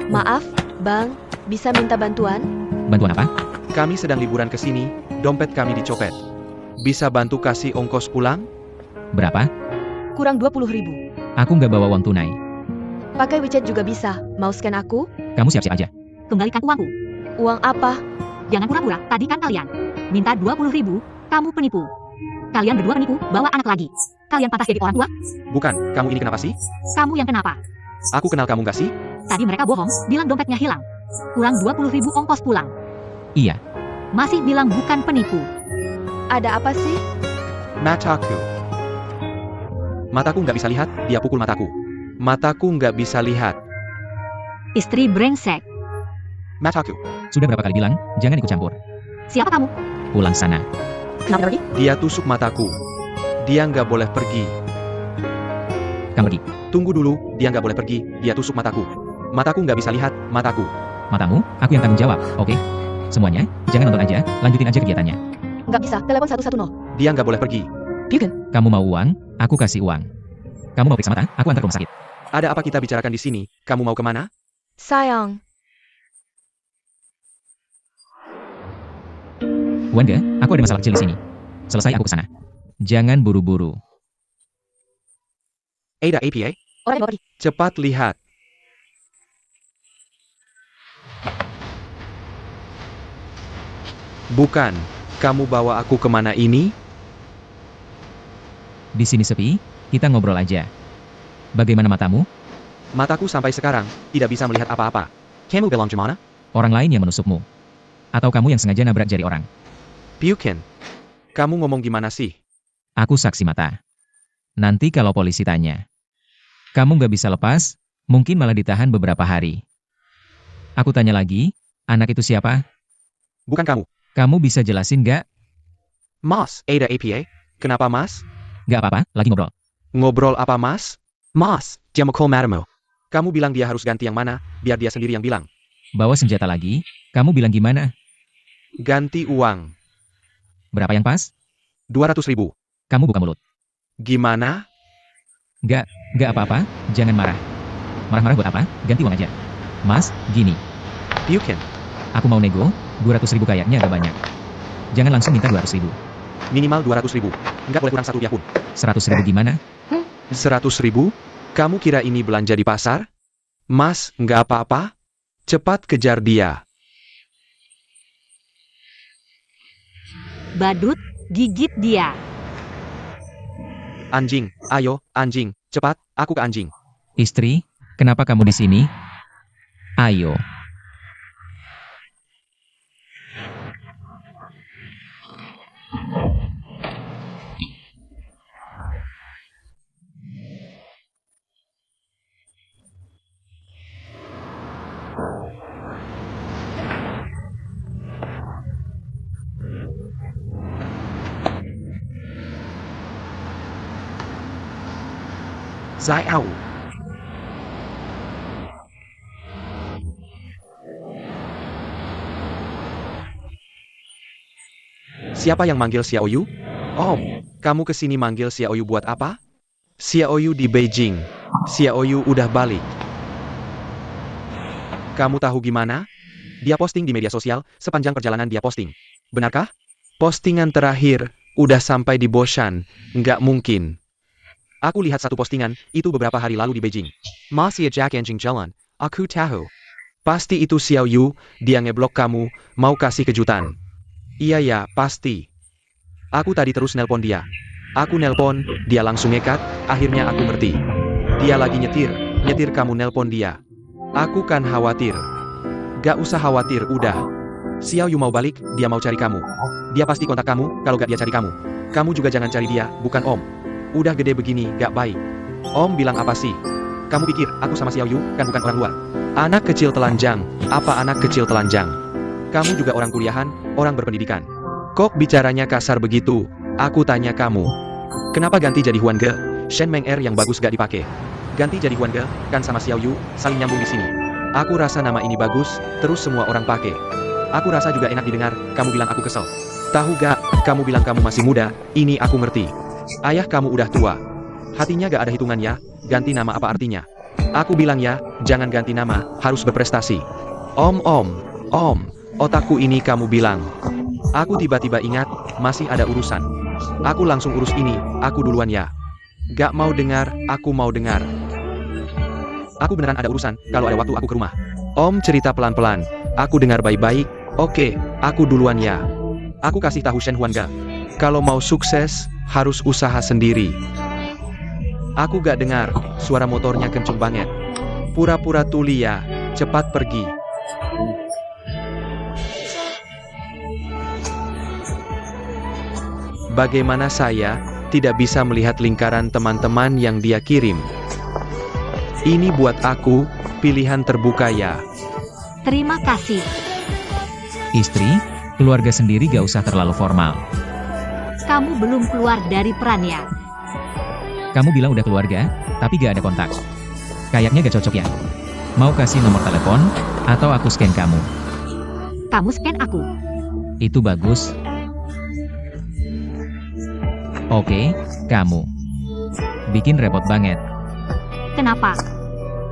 Maaf, Bang, bisa minta bantuan? Bantuan apa? Kami sedang liburan ke sini, dompet kami dicopet. Bisa bantu kasih ongkos pulang? Berapa? Kurang 20.000. Aku nggak bawa uang tunai. Pakai WeChat juga bisa. Mau scan aku? Kamu siap-siap aja. Kembalikan uangku. Uang apa? Jangan pura-pura, tadi kan kalian minta 20.000, kamu penipu. Kalian berdua penipu, bawa anak lagi. Kalian pantas jadi orang tua? Bukan, kamu ini kenapa sih? Kamu yang kenapa? Aku kenal kamu gak sih? Tadi mereka bohong, bilang dompetnya hilang. Kurang 20.000 ongkos pulang. Iya. Masih bilang bukan penipu. Ada apa sih? Mataku. Mataku nggak bisa lihat, dia pukul mataku. Mataku nggak bisa lihat. Istri brengsek. Mataku. Sudah berapa kali bilang, jangan ikut campur. Siapa kamu? Pulang sana. Kenapa pergi? Dia tusuk mataku. Dia nggak boleh pergi. Kamu pergi. Tunggu dulu, dia nggak boleh pergi, dia tusuk mataku. Mataku nggak bisa lihat, mataku. Matamu, aku yang tanggung jawab, oke? Semuanya, jangan nonton aja, lanjutin aja kegiatannya. Nggak bisa, telepon 110. Dia nggak boleh pergi. Bukan. Kamu mau uang, aku kasih uang. Kamu mau periksa mata, aku antar ke rumah sakit. Ada apa kita bicarakan di sini? Kamu mau kemana? Sayang, Wanda, aku ada masalah kecil di sini. Selesai aku ke sana. Jangan buru-buru. Ada APA? orang yang bawa pergi. Cepat lihat. Bukan. Kamu bawa aku kemana ini? Di sini sepi, kita ngobrol aja. Bagaimana matamu? Mataku sampai sekarang tidak bisa melihat apa-apa. Kamu bilang gimana? Orang lain yang menusukmu. Atau kamu yang sengaja nabrak jari orang. Bukan. Kamu ngomong gimana sih? Aku saksi mata. Nanti kalau polisi tanya, kamu nggak bisa lepas, mungkin malah ditahan beberapa hari. Aku tanya lagi, anak itu siapa? Bukan kamu. Kamu bisa jelasin nggak? Mas, Ada APA? Kenapa Mas? Nggak apa-apa, lagi ngobrol. Ngobrol apa Mas? Mas, dia mau call Madamo. Kamu bilang dia harus ganti yang mana, biar dia sendiri yang bilang. Bawa senjata lagi, kamu bilang gimana? Ganti uang. Berapa yang pas? 200.000. Kamu buka mulut. Gimana? Nggak apa-apa, jangan marah. Marah-marah buat apa? Ganti uang aja. Mas, gini, Bukan. aku mau nego, 200.000 kayaknya agak banyak. Jangan langsung minta 200.000. Minimal 200.000. Nggak boleh kurang 1 rupiah pun. 100.000 gimana? 100.000? Kamu kira ini belanja di pasar? Mas, nggak apa-apa? Cepat kejar dia. Badut, gigit dia. Anjing, ayo, anjing, cepat, aku ke anjing. Istri, kenapa kamu di sini? Ayo. Zai au. Siapa yang manggil Xiaoyu? Om, kamu kesini manggil Xiaoyu buat apa? Xiaoyu di Beijing. Xiaoyu udah balik. Kamu tahu gimana? Dia posting di media sosial, sepanjang perjalanan dia posting. Benarkah? Postingan terakhir, udah sampai di Boshan. Nggak mungkin. Aku lihat satu postingan, itu beberapa hari lalu di Beijing. Masih Jack anjing jalan, aku tahu. Pasti itu Xiaoyu, dia ngeblok kamu, mau kasih kejutan. Iya ya, pasti. Aku tadi terus nelpon dia. Aku nelpon, dia langsung ngekat, akhirnya aku ngerti. Dia lagi nyetir kamu nelpon dia. Aku kan khawatir. Gak usah khawatir, udah. Xiaoyu mau balik, dia mau cari kamu. Dia pasti kontak kamu, kalau gak dia cari kamu. Kamu juga jangan cari dia, bukan Om. Udah gede begini, gak baik. Om bilang apa sih? Kamu pikir, aku sama Xiaoyu, kan bukan orang luar. Anak kecil telanjang, apa anak kecil telanjang? Kamu juga orang kuliahan, orang berpendidikan. Kok bicaranya kasar begitu? Aku tanya kamu. Kenapa ganti jadi Huan Ge? Shen Meng Er yang bagus gak dipakai. Ganti jadi Huan Ge, kan sama Xiaoyu, saling nyambung di sini. Aku rasa nama ini bagus, terus semua orang pakai. Aku rasa juga enak didengar, kamu bilang aku kesel. Tahu gak, kamu bilang kamu masih muda, ini aku ngerti. Ayah kamu udah tua. Hatinya gak ada hitungannya, ganti nama apa artinya? Aku bilang ya, jangan ganti nama, harus berprestasi. Om, otakku ini kamu bilang. Aku tiba-tiba ingat, masih ada urusan. Aku langsung urus ini, aku duluan ya. Gak mau dengar, aku mau dengar. Aku beneran ada urusan, kalau ada waktu aku ke rumah. Om cerita pelan-pelan, aku dengar baik-baik. Oke, aku duluan ya. Aku kasih tahu Shen Huanga. Kalau mau sukses, harus usaha sendiri. Aku gak dengar, suara motornya kenceng banget. Pura-pura tuli ya, cepat pergi. Bagaimana saya tidak bisa melihat lingkaran teman-teman yang dia kirim? Ini buat aku, pilihan terbuka ya. Terima kasih. Istri, keluarga sendiri gak usah terlalu formal. Kamu belum keluar dari perannya. Kamu bilang udah keluarga, tapi gak ada kontak. Kayaknya gak cocok ya. Mau kasih nomor telepon, atau aku scan kamu? Kamu scan aku. Itu bagus. Oke, kamu. Bikin repot banget. Kenapa?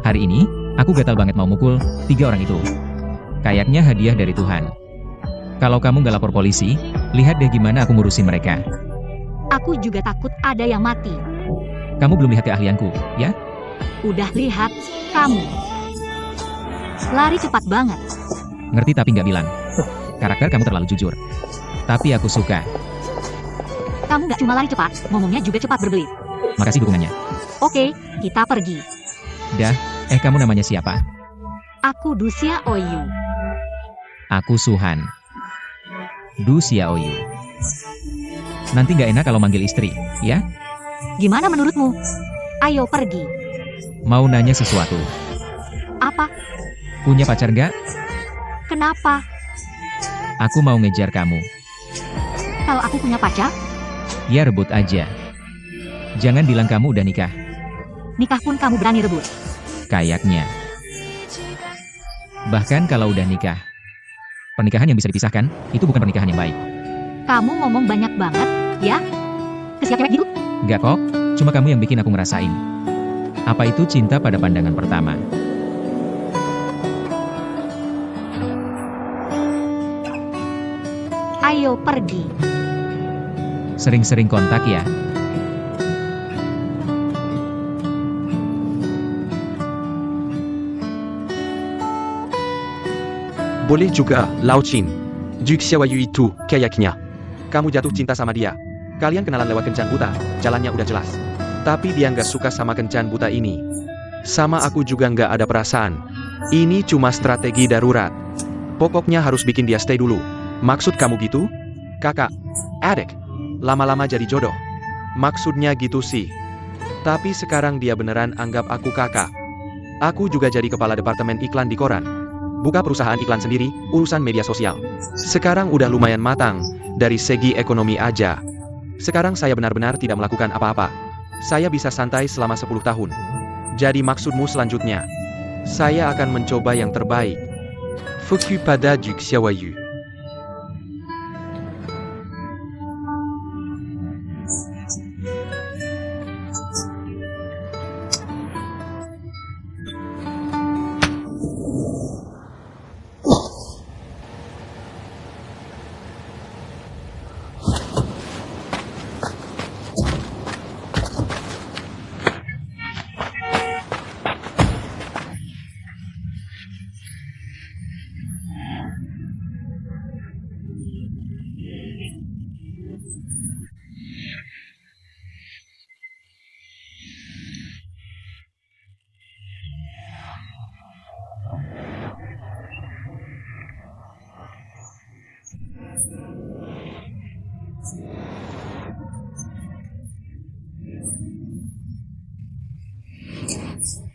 Hari ini, aku gatal banget mau mukul 3 orang itu. Kayaknya hadiah dari Tuhan. Kalau kamu gak lapor polisi, lihat deh gimana aku ngurusin mereka. Aku juga takut ada yang mati. Kamu belum lihat keahlianku, ya? Udah lihat, kamu. Lari cepat banget. Ngerti tapi nggak bilang. Karakter kamu terlalu jujur. Tapi aku suka. Kamu gak cuma lari cepat, ngomongnya juga cepat berbelit. Makasih dukungannya. Oke, kita pergi. Dah, kamu namanya siapa? Aku Dusia Oyu. Aku Suhan. Du Xiaoyu. Nanti nggak enak kalau manggil istri, ya? Gimana menurutmu? Ayo pergi. Mau nanya sesuatu. Apa? Punya pacar nggak? Kenapa? Aku mau ngejar kamu. Kalau aku punya pacar, Ya rebut aja. Jangan bilang kamu udah nikah. nikah pun kamu berani rebut. Kayaknya. Bahkan kalau udah nikah. Pernikahan yang bisa dipisahkan, itu bukan pernikahan yang baik. Kamu ngomong banyak banget, ya? Kesiap cewek gitu? Nggak kok, cuma kamu yang bikin aku ngerasain. Apa itu cinta pada pandangan pertama? Ayo pergi. Sering-sering kontak ya. Boleh juga, Lao Chin. Juk Xiaoyu itu, kayaknya. Kamu jatuh cinta sama dia. Kalian kenalan lewat kencan buta, jalannya udah jelas. Tapi dia nggak suka sama kencan buta ini. Sama aku juga nggak ada perasaan. Ini cuma strategi darurat. Pokoknya harus bikin dia stay dulu. Maksud kamu gitu? Kakak, adik, lama-lama jadi jodoh. Maksudnya gitu sih. Tapi sekarang dia beneran anggap aku kakak. Aku juga jadi kepala departemen iklan di koran. Buka perusahaan iklan sendiri, urusan media sosial. Sekarang udah lumayan matang, dari segi ekonomi aja. Sekarang saya benar-benar tidak melakukan apa-apa. Saya bisa santai selama 10 tahun. Jadi maksudmu selanjutnya? Saya akan mencoba yang terbaik. Fokus pada Juk Xiaoyu.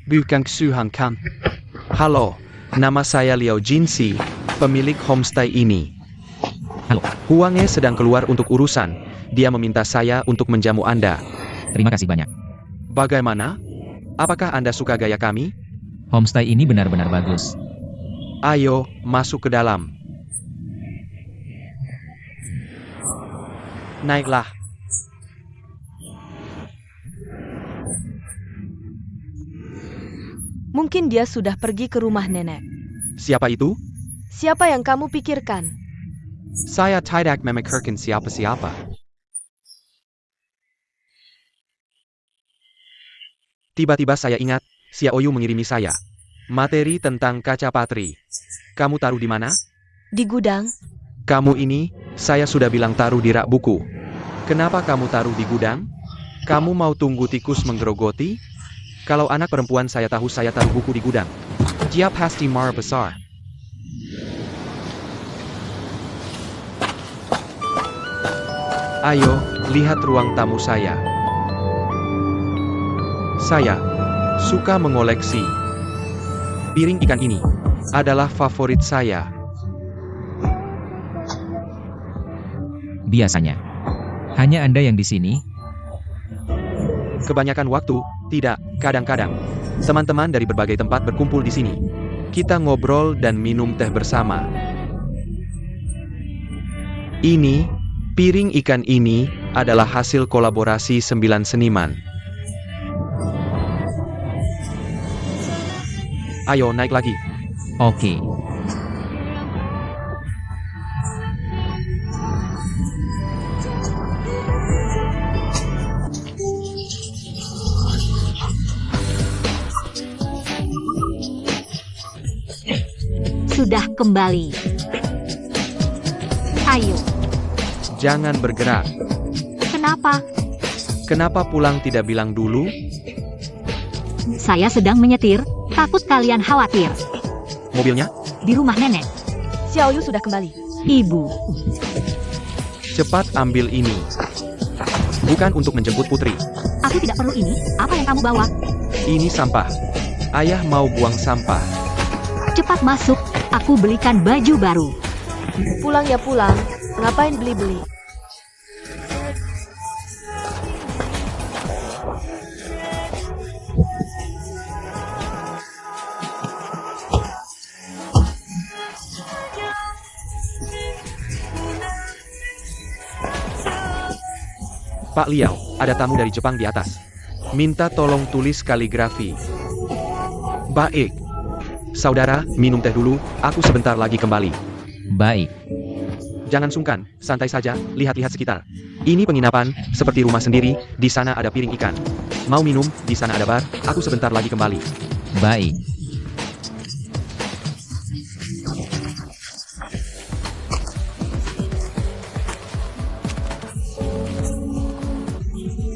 Bukan Suhan kan? Halo, nama saya Liao Jinsi, pemilik homestay ini. Halo, Huanghe sedang keluar untuk urusan. Dia meminta saya untuk menjamu Anda. terima kasih banyak. Bagaimana? Apakah Anda suka gaya kami? Homestay ini benar-benar bagus. Ayo, masuk ke dalam. Naiklah. Mungkin dia sudah pergi ke rumah nenek. Siapa itu? Siapa yang kamu pikirkan? Saya tidak memikirkan siapa-siapa. Tiba-tiba saya ingat, Xiaoyu mengirimi saya materi tentang kaca patri. Kamu taruh di mana? Di gudang. Kamu ini, saya sudah bilang taruh di rak buku. Kenapa kamu taruh di gudang? Kamu mau tunggu tikus menggerogoti? Kalau anak perempuan saya tahu saya taruh buku di gudang. Dia pasti marah besar. Ayo, lihat ruang tamu saya. Saya suka mengoleksi. Piring ikan ini adalah favorit saya. Biasanya. Hanya Anda yang di sini? Kebanyakan waktu, tidak, kadang-kadang. Teman-teman dari berbagai tempat berkumpul di sini. Kita ngobrol dan minum teh bersama. Ini, piring ikan ini, adalah hasil kolaborasi 9 seniman. Ayo naik lagi. Oke. Sudah kembali. Ayo, Jangan bergerak. kenapa? Kenapa pulang tidak bilang dulu? Saya sedang menyetir, takut kalian khawatir. Mobilnya? Di rumah nenek, Xiaoyu sudah kembali. ibu. Cepat ambil ini. Bukan untuk menjemput putri. Aku tidak perlu ini, apa yang kamu bawa? Ini sampah. Ayah mau buang sampah. Cepat masuk, aku belikan baju baru. Pulang ya pulang. Ngapain beli-beli? Pak Liao, ada tamu dari Jepang di atas. Minta tolong tulis kaligrafi. Baik. Saudara, minum teh dulu, aku sebentar lagi kembali. Baik. Jangan sungkan, santai saja, lihat-lihat sekitar. Ini penginapan, seperti rumah sendiri, di sana ada piring ikan. Mau minum, di sana ada bar, aku sebentar lagi kembali. Baik.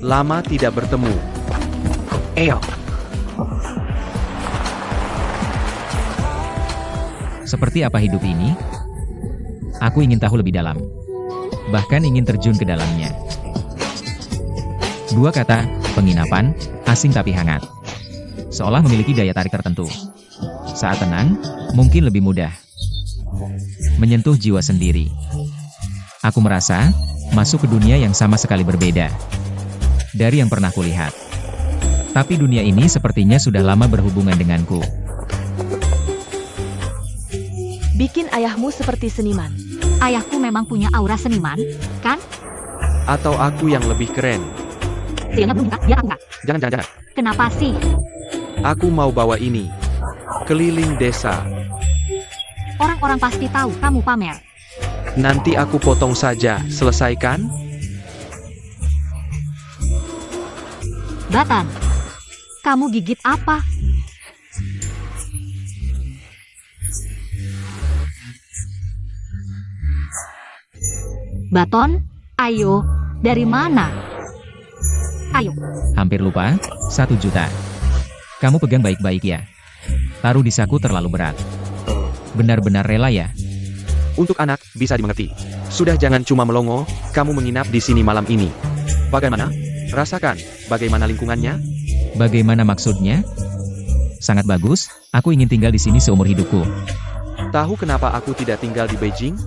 Lama tidak bertemu. Eyo. Seperti apa hidup ini? Aku ingin tahu lebih dalam. Bahkan ingin terjun ke dalamnya. Dua kata, penginapan, asing tapi hangat. Seolah memiliki daya tarik tertentu. Saat tenang, mungkin lebih mudah. Menyentuh jiwa sendiri. Aku merasa, masuk ke dunia yang sama sekali berbeda dari yang pernah kulihat. Tapi dunia ini sepertinya sudah lama berhubungan denganku. Bikin ayahmu seperti seniman. Ayahku memang punya aura seniman, kan? Atau aku yang lebih keren. Dia belum buka, dia enggak. Jangan. Kenapa sih? Aku mau bawa ini. Keliling desa. Orang-orang pasti tahu kamu pamer. Nanti aku potong saja, selesaikan? Batan, kamu gigit apa? Baton, ayo, dari mana? Ayo, Hampir lupa, 1 juta. Kamu pegang baik-baik ya. Taruh di saku terlalu berat. Benar-benar rela ya? Untuk anak, bisa dimengerti. Sudah jangan cuma melongo, kamu menginap di sini malam ini. Bagaimana? Rasakan, bagaimana lingkungannya? Bagaimana maksudnya? Sangat bagus, aku ingin tinggal di sini seumur hidupku. Tahu kenapa aku tidak tinggal di Beijing?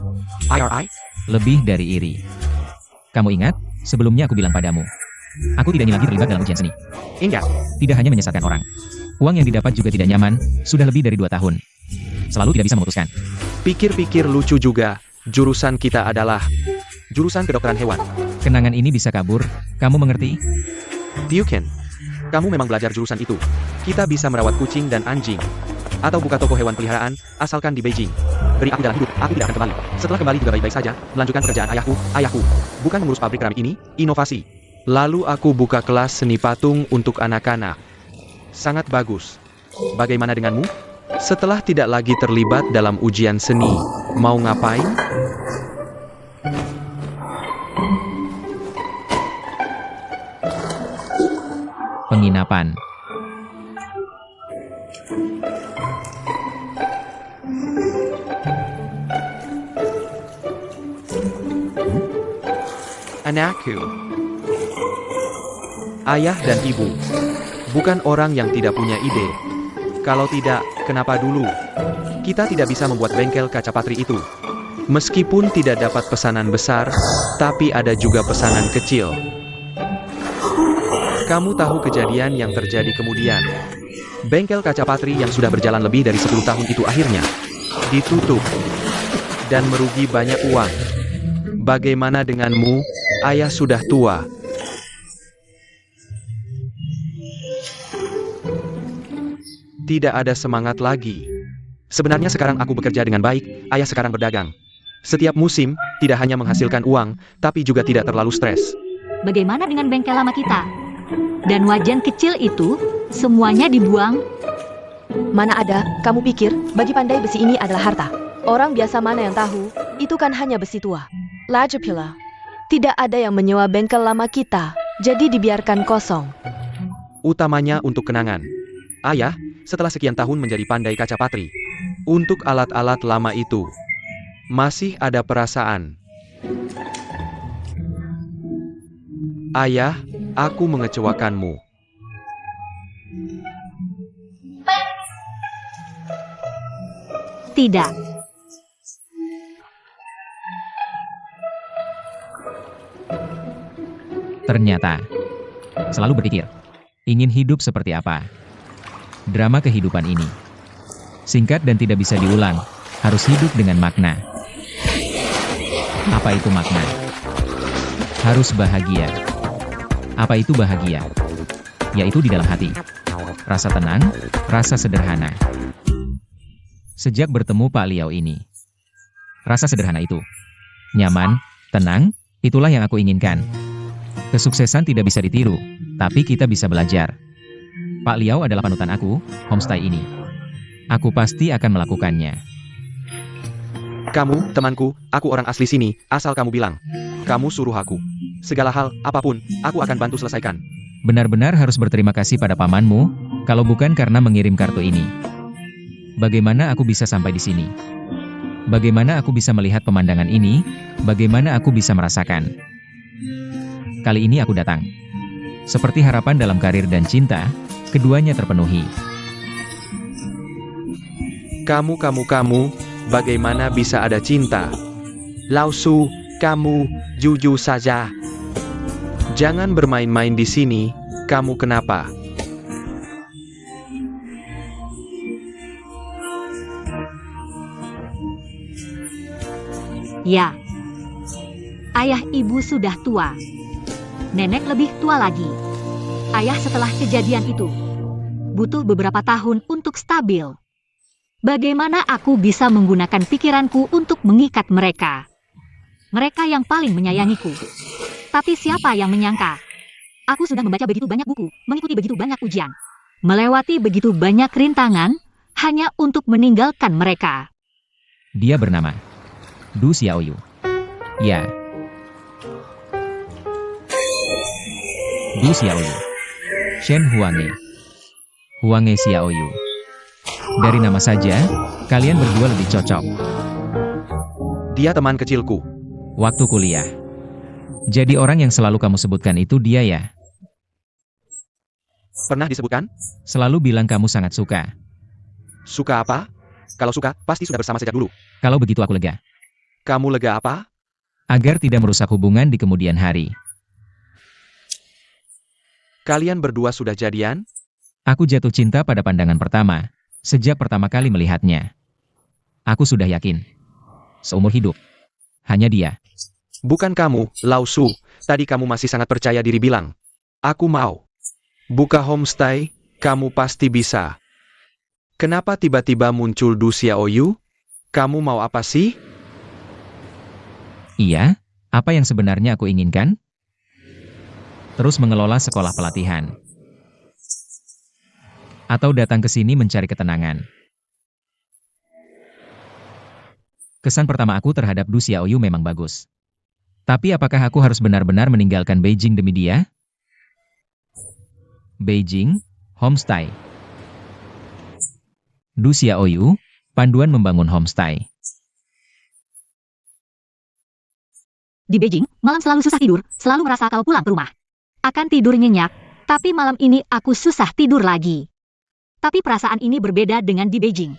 IRI? Lebih dari iri. Kamu ingat, sebelumnya aku bilang padamu. Aku tidak ingin lagi terlibat dalam ujian seni. Enggak. Tidak hanya menyesatkan orang. Uang yang didapat juga tidak nyaman, sudah lebih dari 2 tahun. Selalu tidak bisa memutuskan. Pikir-pikir lucu juga, jurusan kita adalah jurusan kedokteran hewan. Kenangan ini bisa kabur, kamu mengerti? Ryuken, kamu memang belajar jurusan itu. Kita bisa merawat kucing dan anjing. Atau buka toko hewan peliharaan, asalkan di Beijing. Beri aku jalan hidup, aku tidak akan kembali. Setelah kembali juga baik-baik saja, melanjutkan pekerjaan ayahku. Bukan mengurus pabrik keramik ini, inovasi. Lalu aku buka kelas seni patung untuk anak-anak. Sangat bagus. Bagaimana denganmu? Setelah tidak lagi terlibat dalam ujian seni, mau ngapain? Penginapan. Anakku. Ayah dan ibu. Bukan orang yang tidak punya ide. Kalau tidak, kenapa dulu? Kita tidak bisa membuat bengkel kaca patri itu. Meskipun tidak dapat pesanan besar, tapi ada juga pesanan kecil. Kamu tahu kejadian yang terjadi kemudian. Bengkel kaca patri yang sudah berjalan lebih dari 10 tahun itu akhirnya ditutup dan merugi banyak uang. Bagaimana denganmu? Ayah sudah tua. Tidak ada semangat lagi. Sebenarnya sekarang aku bekerja dengan baik, ayah sekarang berdagang. Setiap musim, tidak hanya menghasilkan uang, tapi juga tidak terlalu stres. Bagaimana dengan bengkel lama kita? Dan wajan kecil itu, semuanya dibuang. Mana ada, kamu pikir, bagi pandai besi ini adalah harta. Orang biasa mana yang tahu, itu kan hanya besi tua. Lagi pula, tidak ada yang menyewa bengkel lama kita, jadi dibiarkan kosong. Utamanya untuk kenangan. Ayah, setelah sekian tahun menjadi pandai kaca patri, untuk alat-alat lama itu, masih ada perasaan. Ayah, aku mengecewakanmu. Tidak. Ternyata, selalu berpikir, ingin hidup seperti apa? Drama kehidupan ini. Singkat dan tidak bisa diulang, harus hidup dengan makna. Apa itu makna? Harus bahagia. Apa itu bahagia? Yaitu di dalam hati. Rasa tenang, rasa sederhana. Sejak bertemu Pak Liao ini, rasa sederhana itu, nyaman, tenang, itulah yang aku inginkan. Kesuksesan tidak bisa ditiru, tapi kita bisa belajar. Pak Liao adalah panutan aku, homestay ini. Aku pasti akan melakukannya. Kamu, temanku, aku orang asli sini, asal kamu bilang. Kamu suruh aku. Segala hal, apapun, aku akan bantu selesaikan. Benar-benar harus berterima kasih pada pamanmu, kalau bukan karena mengirim kartu ini. Bagaimana aku bisa sampai di sini? Bagaimana aku bisa melihat pemandangan ini? Bagaimana aku bisa merasakan? Kali ini aku datang. Seperti harapan dalam karir dan cinta, keduanya terpenuhi. Kamu, bagaimana bisa ada cinta? Lao Su, kamu, jujur saja. Jangan bermain-main di sini, kamu kenapa? Ya. Ayah ibu sudah tua. Nenek lebih tua lagi. Ayah setelah kejadian itu butuh beberapa tahun untuk stabil. Bagaimana aku bisa menggunakan pikiranku untuk mengikat mereka? Mereka yang paling menyayangiku. Tapi siapa yang menyangka? Aku sudah membaca begitu banyak buku, mengikuti begitu banyak ujian, melewati begitu banyak rintangan, hanya untuk meninggalkan mereka. Dia bernama Du Xiaoyu. Ya. Du Xiaoyu. Shen Huange. Huange Xiaoyu. Dari nama saja, kalian berdua lebih cocok. Dia teman kecilku. Waktu kuliah. Jadi orang yang selalu kamu sebutkan itu dia ya? Pernah disebutkan? Selalu bilang kamu sangat suka. Suka apa? Kalau suka, pasti sudah bersama sejak dulu. Kalau begitu aku lega. Kamu lega apa? Agar tidak merusak hubungan di kemudian hari. Kalian berdua sudah jadian? Aku jatuh cinta pada pandangan pertama, sejak pertama kali melihatnya. Aku sudah yakin. Seumur hidup. Hanya dia. Bukan kamu, Lao Su. Tadi kamu masih sangat percaya diri bilang. Aku mau buka homestay, Kamu pasti bisa. Kenapa tiba-tiba muncul Du Xiaoyu? Kamu mau apa sih? Iya, apa yang sebenarnya aku inginkan? Terus mengelola sekolah pelatihan. Atau datang ke sini mencari ketenangan. Kesan pertama aku terhadap Du Xiaoyu memang bagus. Tapi apakah aku harus benar-benar meninggalkan Beijing demi dia? Beijing, homestay. Du Xiaoyu, panduan membangun homestay. Di Beijing, malam selalu susah tidur, selalu merasa kalau pulang ke rumah akan tidur nyenyak, tapi malam ini aku susah tidur lagi. Tapi perasaan ini berbeda dengan di Beijing.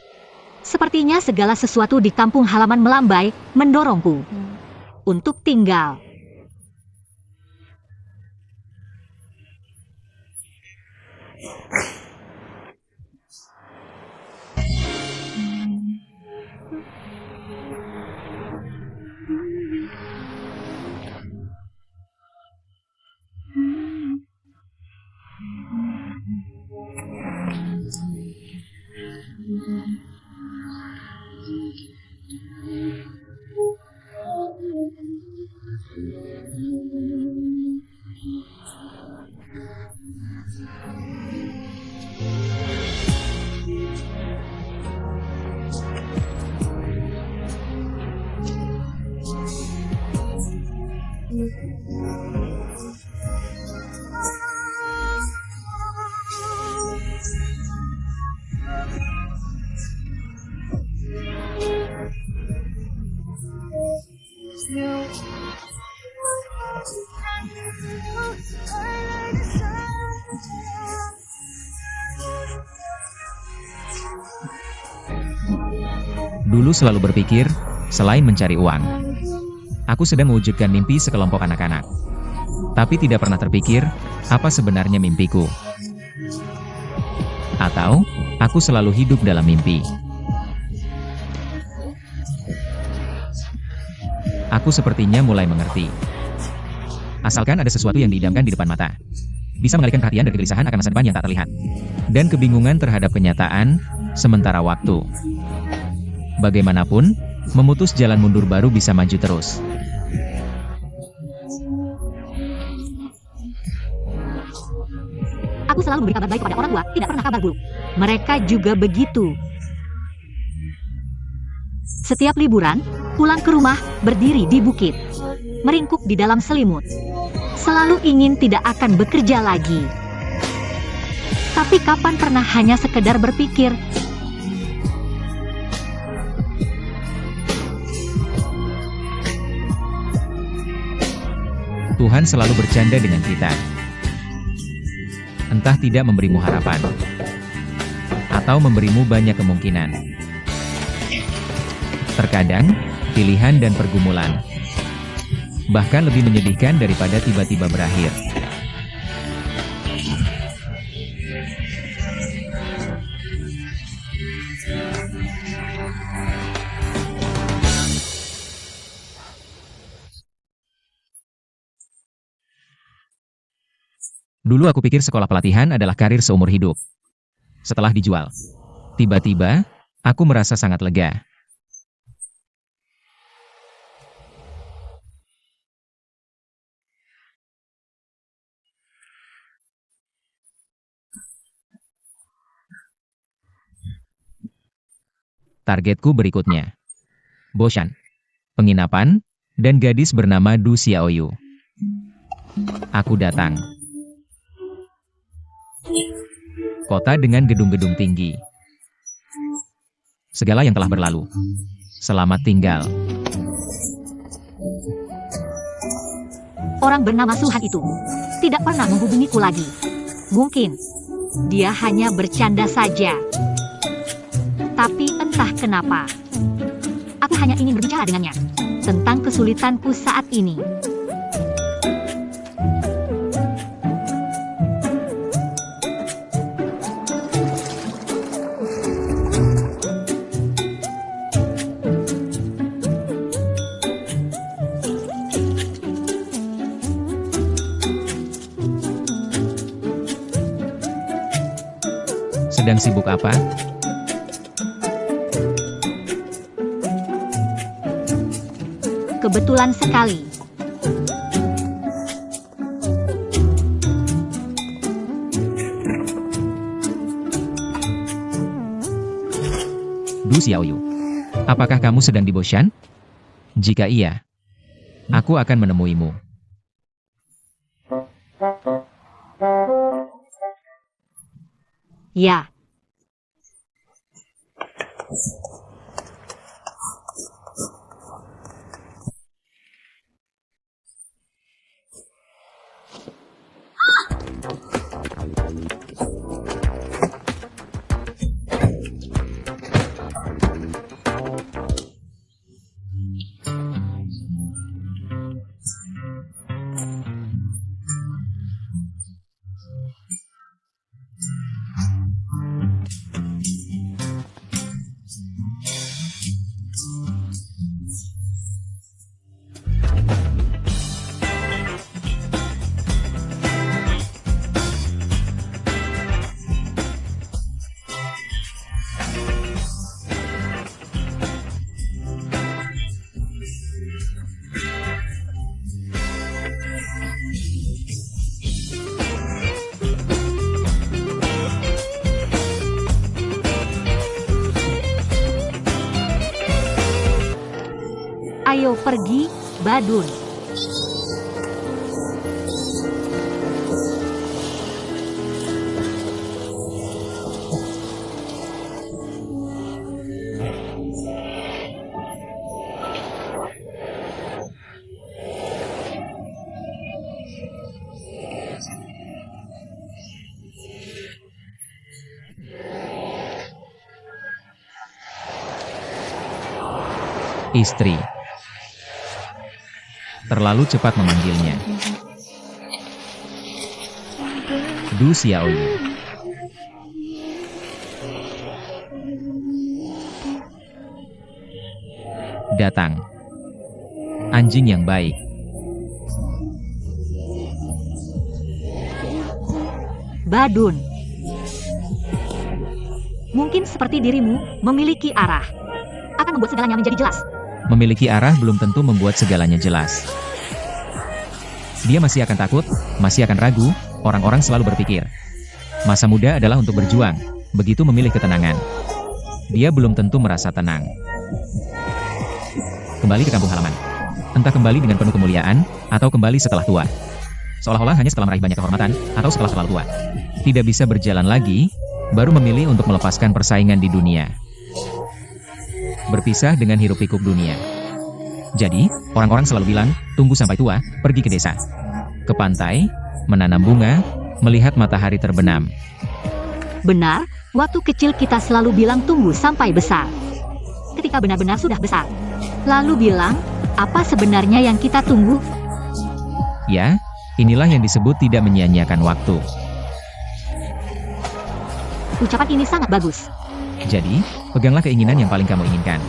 Sepertinya segala sesuatu di kampung halaman melambai, mendorongku untuk tinggal. Dulu selalu berpikir, selain mencari uang, aku sedang mewujudkan mimpi sekelompok anak-anak. Tapi tidak pernah terpikir, apa sebenarnya mimpiku. Atau, aku selalu hidup dalam mimpi. Aku sepertinya mulai mengerti. Asalkan ada sesuatu yang diidamkan di depan mata. Bisa mengalihkan perhatian dari kegelisahan akan masa depan yang tak terlihat. Dan kebingungan terhadap kenyataan, sementara waktu. Bagaimanapun, memutus jalan mundur baru bisa maju terus. Aku selalu memberi kabar baik kepada orang tua, tidak pernah kabar buruk. Mereka juga begitu. Setiap liburan, pulang ke rumah, berdiri di bukit, meringkuk di dalam selimut. Selalu ingin tidak akan bekerja lagi. Tapi kapan pernah hanya sekedar berpikir, Tuhan selalu bercanda dengan kita. Entah tidak memberimu harapan, atau memberimu banyak kemungkinan. Terkadang, pilihan dan pergumulan bahkan lebih menyedihkan daripada tiba-tiba berakhir. Dulu aku pikir sekolah pelatihan adalah karir seumur hidup. Setelah dijual, tiba-tiba, aku merasa sangat lega. Targetku berikutnya. Boshan, penginapan, dan gadis bernama Du Xiaoyu. Aku datang. Kota dengan gedung-gedung tinggi. Segala yang telah berlalu. Selamat tinggal. orang bernama Suhan itu tidak pernah menghubungiku lagi. Mungkin dia hanya bercanda saja. Tapi entah kenapa, aku hanya ingin berbicara dengannya tentang kesulitanku saat ini. sedang sibuk apa? Kebetulan sekali. Du Xiaoyu, apakah kamu sedang di Boshan? Jika iya, aku akan menemuimu. Ya, ayo pergi, Badun. Istri. Terlalu cepat memanggilnya. Du Xiaoyu. Datang. Anjing yang baik. Badun. Mungkin seperti dirimu, memiliki arah. Akan membuat segalanya menjadi jelas. Memiliki arah belum tentu membuat segalanya jelas. Dia masih akan takut, masih akan ragu, orang-orang selalu berpikir. Masa muda adalah untuk berjuang, begitu memilih ketenangan. Dia belum tentu merasa tenang. Kembali ke kampung halaman. Entah kembali dengan penuh kemuliaan, atau kembali setelah tua. Seolah-olah hanya setelah meraih banyak kehormatan, atau setelah terlalu tua. Tidak bisa berjalan lagi, baru memilih untuk melepaskan persaingan di dunia. Berpisah dengan hiruk pikuk dunia. Jadi, orang-orang selalu bilang, tunggu sampai tua, pergi ke desa. Ke pantai, menanam bunga, melihat matahari terbenam. Benar, waktu kecil kita selalu bilang tunggu sampai besar. Ketika benar-benar sudah besar. Lalu bilang, apa sebenarnya yang kita tunggu? Ya, inilah yang disebut tidak menyia-nyiakan waktu. Ucapan ini sangat bagus. Jadi, peganglah keinginan yang paling kamu inginkan.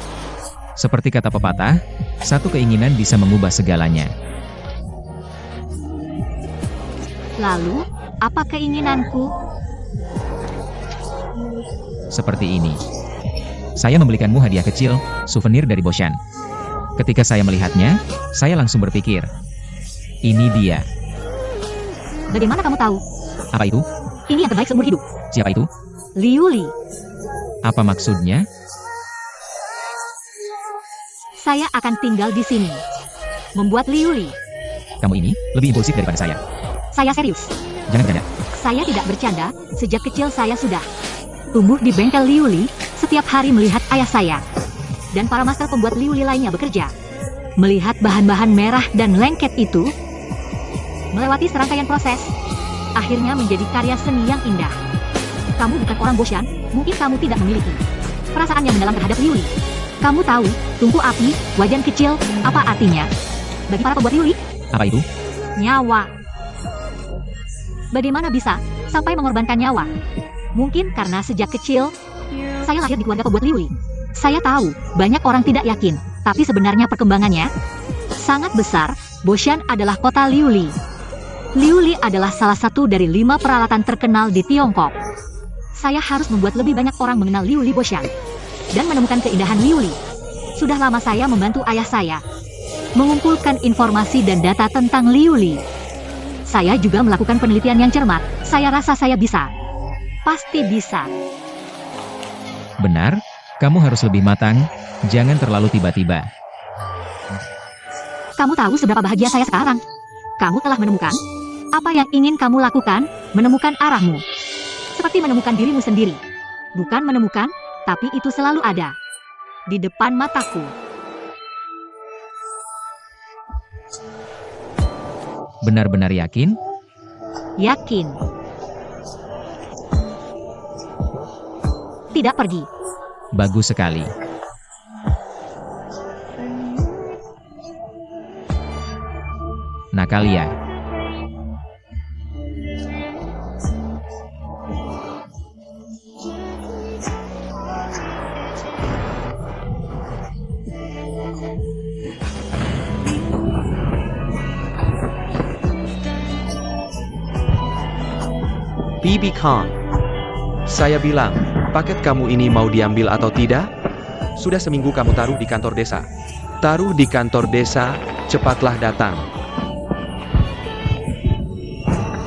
Seperti kata pepatah, satu keinginan bisa mengubah segalanya. Lalu, apa keinginanku? Seperti ini. Saya membelikanmu hadiah kecil, souvenir dari Boshan. Ketika saya melihatnya, saya langsung berpikir, ini dia. Bagaimana kamu tahu? Apa itu? Ini yang terbaik seumur hidup. Siapa itu? Liu Li. Apa maksudnya? Saya akan tinggal di sini. Membuat Liu Li. Kamu ini lebih impulsif daripada saya. Saya serius. Jangan bercanda. Saya tidak bercanda, sejak kecil saya sudah tumbuh di bengkel Liu Li, setiap hari melihat ayah saya dan para master pembuat Liu Li lainnya bekerja. Melihat bahan-bahan merah dan lengket itu, melewati serangkaian proses, akhirnya menjadi karya seni yang indah. Kamu bukan orang Boshan, mungkin kamu tidak memiliki perasaan yang mendalam terhadap Liu Li. Kamu tahu, tungku api, wajan kecil, apa artinya? Bagi para pembuat Liu Li, Apa itu? nyawa. Bagaimana bisa sampai mengorbankan nyawa? Mungkin karena sejak kecil, saya lahir di keluarga pembuat Liu Li. Saya tahu, banyak orang tidak yakin, tapi sebenarnya perkembangannya sangat besar. Boshan adalah kota Liu Li. Liu Li adalah salah satu dari 5 peralatan terkenal di Tiongkok. Saya harus membuat lebih banyak orang mengenal Liu Li Boshan dan menemukan keindahan Liu Li. Sudah lama saya membantu ayah saya mengumpulkan informasi dan data tentang Liu Li. Saya juga melakukan penelitian yang cermat. Saya rasa saya bisa. Pasti bisa. Benar, kamu harus lebih matang, jangan terlalu tiba-tiba. Kamu tahu seberapa bahagia saya sekarang? Kamu telah menemukan apa yang ingin kamu lakukan, menemukan arahmu. Seperti menemukan dirimu sendiri. Bukan menemukan, tapi itu selalu ada. Di depan mataku. Benar-benar yakin? Yakin. Tidak pergi. Bagus sekali. Natalia. Bibi Khan. Saya bilang, paket kamu ini mau diambil atau tidak? Sudah seminggu kamu taruh di kantor desa. Taruh di kantor desa, cepatlah datang.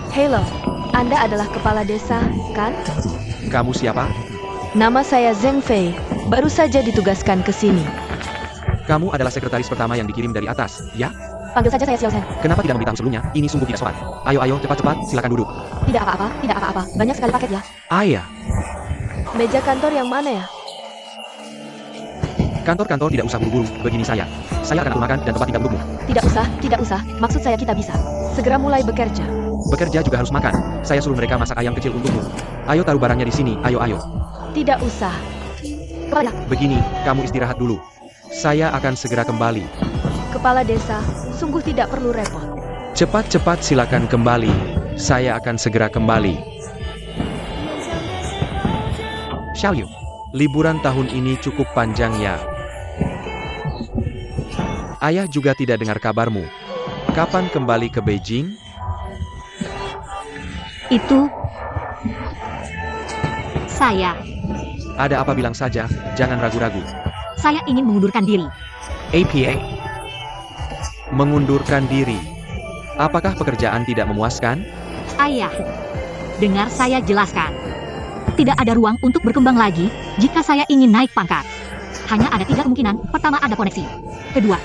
Halo, Anda adalah kepala desa, kan? Kamu siapa? Nama saya Zheng Fei, baru saja ditugaskan ke sini. Kamu adalah sekretaris pertama yang dikirim dari atas, ya? Panggil saja saya Xiao Zhen. Kenapa tidak memberitahu sebelumnya? Ini sungguh tidak sopan. Ayo, cepat-cepat, silakan duduk. Tidak apa-apa. Banyak sekali paket ya. Ayah, Meja kantor yang mana ya? kantor-kantor tidak usah buru-buru, begini saya. Saya akan atur makan dan tempat tinggal untukmu. Tidak usah. Maksud saya kita bisa segera mulai bekerja. Bekerja juga harus makan. Saya suruh mereka masak ayam kecil untukmu. Ayo taruh barangnya di sini, ayo. Tidak usah. Kepala, Begini, kamu istirahat dulu. Saya akan segera kembali. kepala desa, sungguh tidak perlu repot. Cepat-cepat silakan kembali. Saya akan segera kembali. Xiaoyu, liburan tahun ini cukup panjang ya. Ayah juga tidak dengar kabarmu. Kapan kembali ke Beijing? Itu saya. Ada apa bilang saja, jangan ragu-ragu. Saya ingin mengundurkan diri. APA. Mengundurkan diri. Apakah pekerjaan tidak memuaskan? Ayah, dengar saya jelaskan. Tidak ada ruang untuk berkembang lagi jika saya ingin naik pangkat. Hanya ada 3 kemungkinan. Pertama, ada koneksi. Kedua,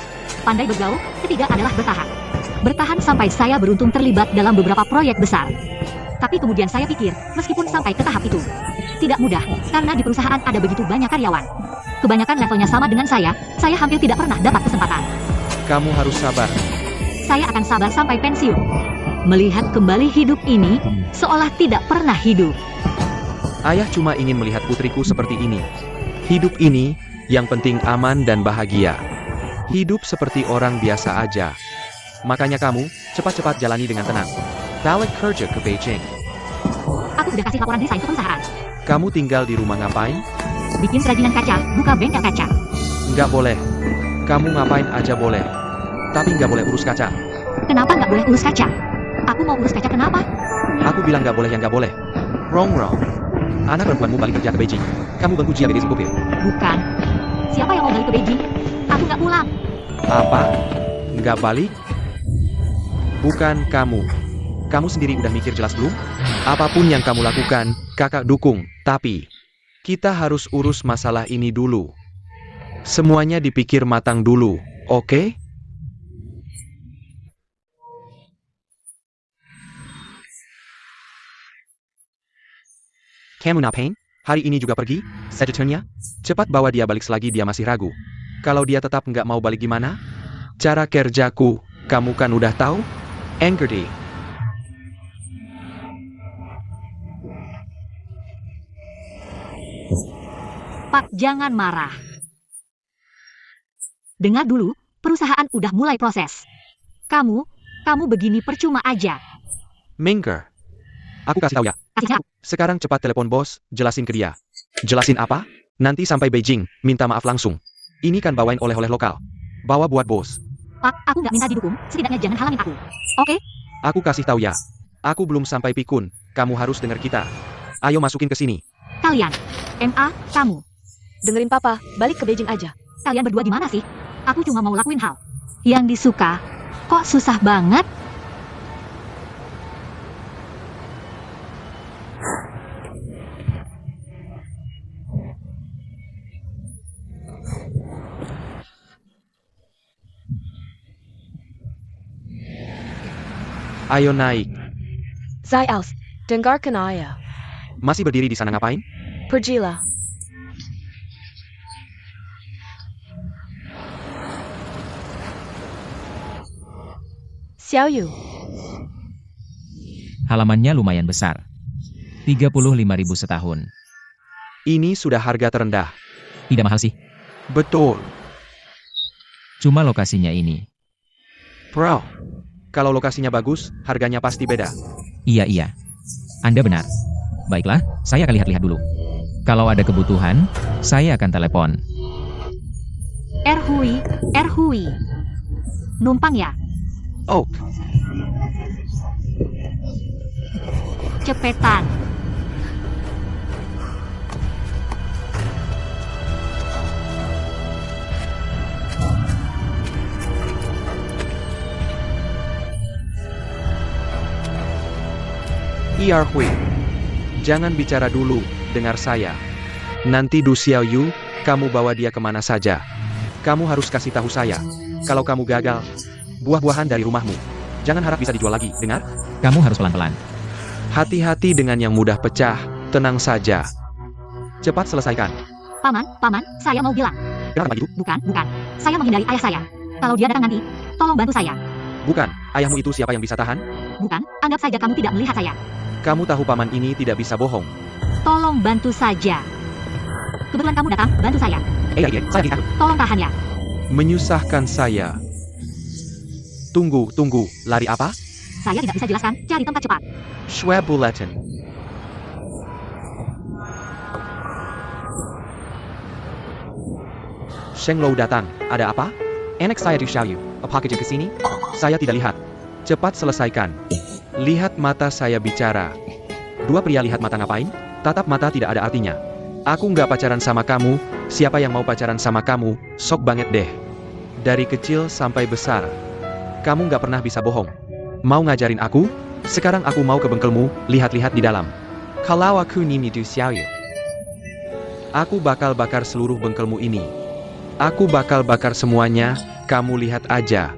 pandai bergaul. Ketiga adalah bertahan. Bertahan sampai saya beruntung terlibat dalam beberapa proyek besar. Tapi kemudian saya pikir, meskipun sampai ke tahap itu, tidak mudah, karena di perusahaan ada begitu banyak karyawan. Kebanyakan levelnya sama dengan saya hampir tidak pernah dapat kesempatan. Kamu harus sabar. Saya akan sabar sampai pensiun. Melihat kembali hidup ini, seolah tidak pernah hidup. Ayah cuma ingin melihat putriku seperti ini. Hidup ini, yang penting aman dan bahagia. Hidup seperti orang biasa aja. Makanya kamu, cepat-cepat jalani dengan tenang. Balik kerja ke Beijing. Aku udah kasih laporan desain ke perusahaan. Kamu tinggal di rumah ngapain? Bikin kerajinan kaca, buka bengkel kaca. Nggak boleh. Kamu ngapain aja boleh. Tapi nggak boleh urus kaca. Kenapa nggak boleh urus kaca? Aku mau urus kaca kenapa? Aku bilang nggak boleh yang nggak boleh. Wrong. Anak perempuanmu balik kerja ke Beijing. Kamu bangku diabetes kupir. Bukan. Siapa yang mau balik ke Beijing? Aku nggak pulang. Apa? Nggak balik? Bukan kamu. Kamu sendiri udah mikir jelas belum? Apapun yang kamu lakukan, kakak dukung. Tapi, kita harus urus masalah ini dulu. Semuanya dipikir matang dulu, oke? Kamu ngapain? Hari ini juga pergi? Sagittariusnya? Cepat bawa dia balik selagi dia masih ragu. Kalau dia tetap nggak mau balik gimana? Cara kerjaku, kamu kan udah tahu? Engerti. Pak, jangan marah. Dengar dulu, perusahaan udah mulai proses. Kamu begini percuma aja. Mingger. Aku kasih tahu ya. Kasih tahu. Sekarang cepat telepon bos, jelasin ke dia. Jelasin apa? Nanti sampai Beijing, minta maaf langsung. Ini kan bawain oleh-oleh lokal. Bawa buat bos. Pak, aku nggak minta didukung, setidaknya jangan halangin aku. Oke? Aku kasih tahu ya. Aku belum sampai pikun, kamu harus dengar kita. Ayo masukin ke sini. kalian. MA, kamu. Dengerin papa, balik ke Beijing aja. Kalian berdua gimana sih? Aku cuma mau lakuin hal yang disuka. Kok susah banget? Ayo naik. Zai Aus, dengarkan ayah. Masih berdiri di sana ngapain? Pergilah. Xiao Yu, Halamannya lumayan besar. 35.000 setahun. Ini sudah harga terendah. Tidak mahal sih. Betul. Cuma lokasinya ini. Bro. Kalau lokasinya bagus, harganya pasti beda. Iya. Anda benar. Baiklah, saya akan lihat-lihat dulu. Kalau ada kebutuhan, saya akan telepon. Erhui. Numpang ya? Oh, Cepetan. Hui. Jangan bicara dulu, dengar saya. Nanti Du Xiao Yu, kamu bawa dia kemana saja. Kamu harus kasih tahu saya. Kalau kamu gagal, buah-buahan dari rumahmu. Jangan harap bisa dijual lagi, dengar? Kamu harus pelan-pelan. Hati-hati dengan yang mudah pecah, tenang saja. Cepat selesaikan. Paman, saya mau bilang. Kenapa begitu? Bukan. Saya menghindari ayah saya. Kalau dia datang nanti, tolong bantu saya. Bukan, ayahmu itu siapa yang bisa tahan? Bukan, anggap saja kamu tidak melihat saya. Kamu tahu paman ini tidak bisa bohong. Tolong bantu saja. Kebetulan kamu datang, bantu saya. Iya, saya bisa. Tolong tahan ya. Menyusahkan saya. Tunggu, lari apa? Saya tidak bisa jelaskan, cari tempat cepat. Schwebulletin. Sheng Lou datang, ada apa? Enak saya di Xiaoyu, apakah ke sini? Saya tidak lihat. Cepat selesaikan. Lihat mata saya bicara. Dua pria lihat mata ngapain? Tatap mata tidak ada artinya. Aku nggak pacaran sama kamu, siapa yang mau pacaran sama kamu, sok banget deh. Dari kecil sampai besar. Kamu nggak pernah bisa bohong. Mau ngajarin aku? Sekarang aku mau ke bengkelmu, lihat-lihat di dalam. Kalau aku Nimi Du Xiaoyu, aku bakal bakar seluruh bengkelmu ini. Aku bakal bakar semuanya, kamu lihat aja.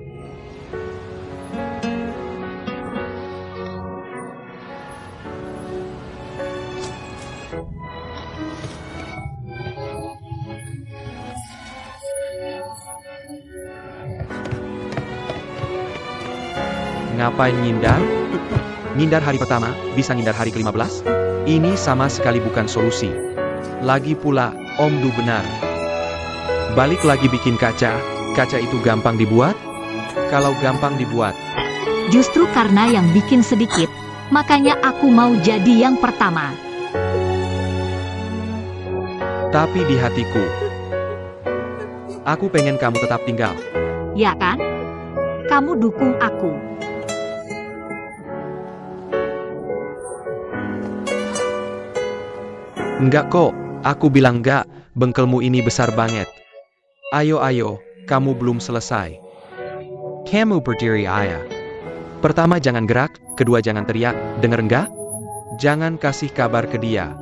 Ngapain ngindar? Ngindar hari pertama, bisa ngindar hari ke-15? Ini sama sekali bukan solusi. Lagi pula, Om Du benar. Balik lagi bikin kaca itu gampang dibuat? Kalau gampang dibuat, Justru karena yang bikin sedikit, makanya aku mau jadi yang pertama. tapi di hatiku, aku pengen kamu tetap tinggal. Ya kan? Kamu dukung aku. Enggak kok, aku bilang enggak, bengkelmu ini besar banget. Ayo, kamu belum selesai. Kamu berdiri ayah. Pertama jangan gerak, kedua jangan teriak, denger enggak? Jangan kasih kabar ke dia.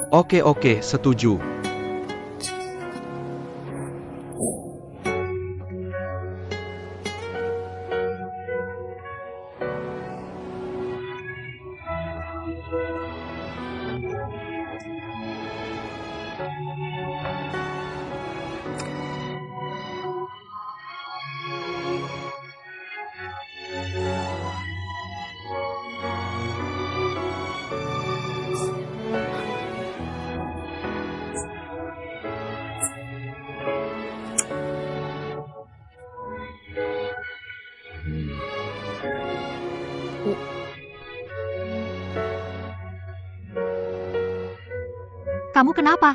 Oke, setuju. Kamu kenapa?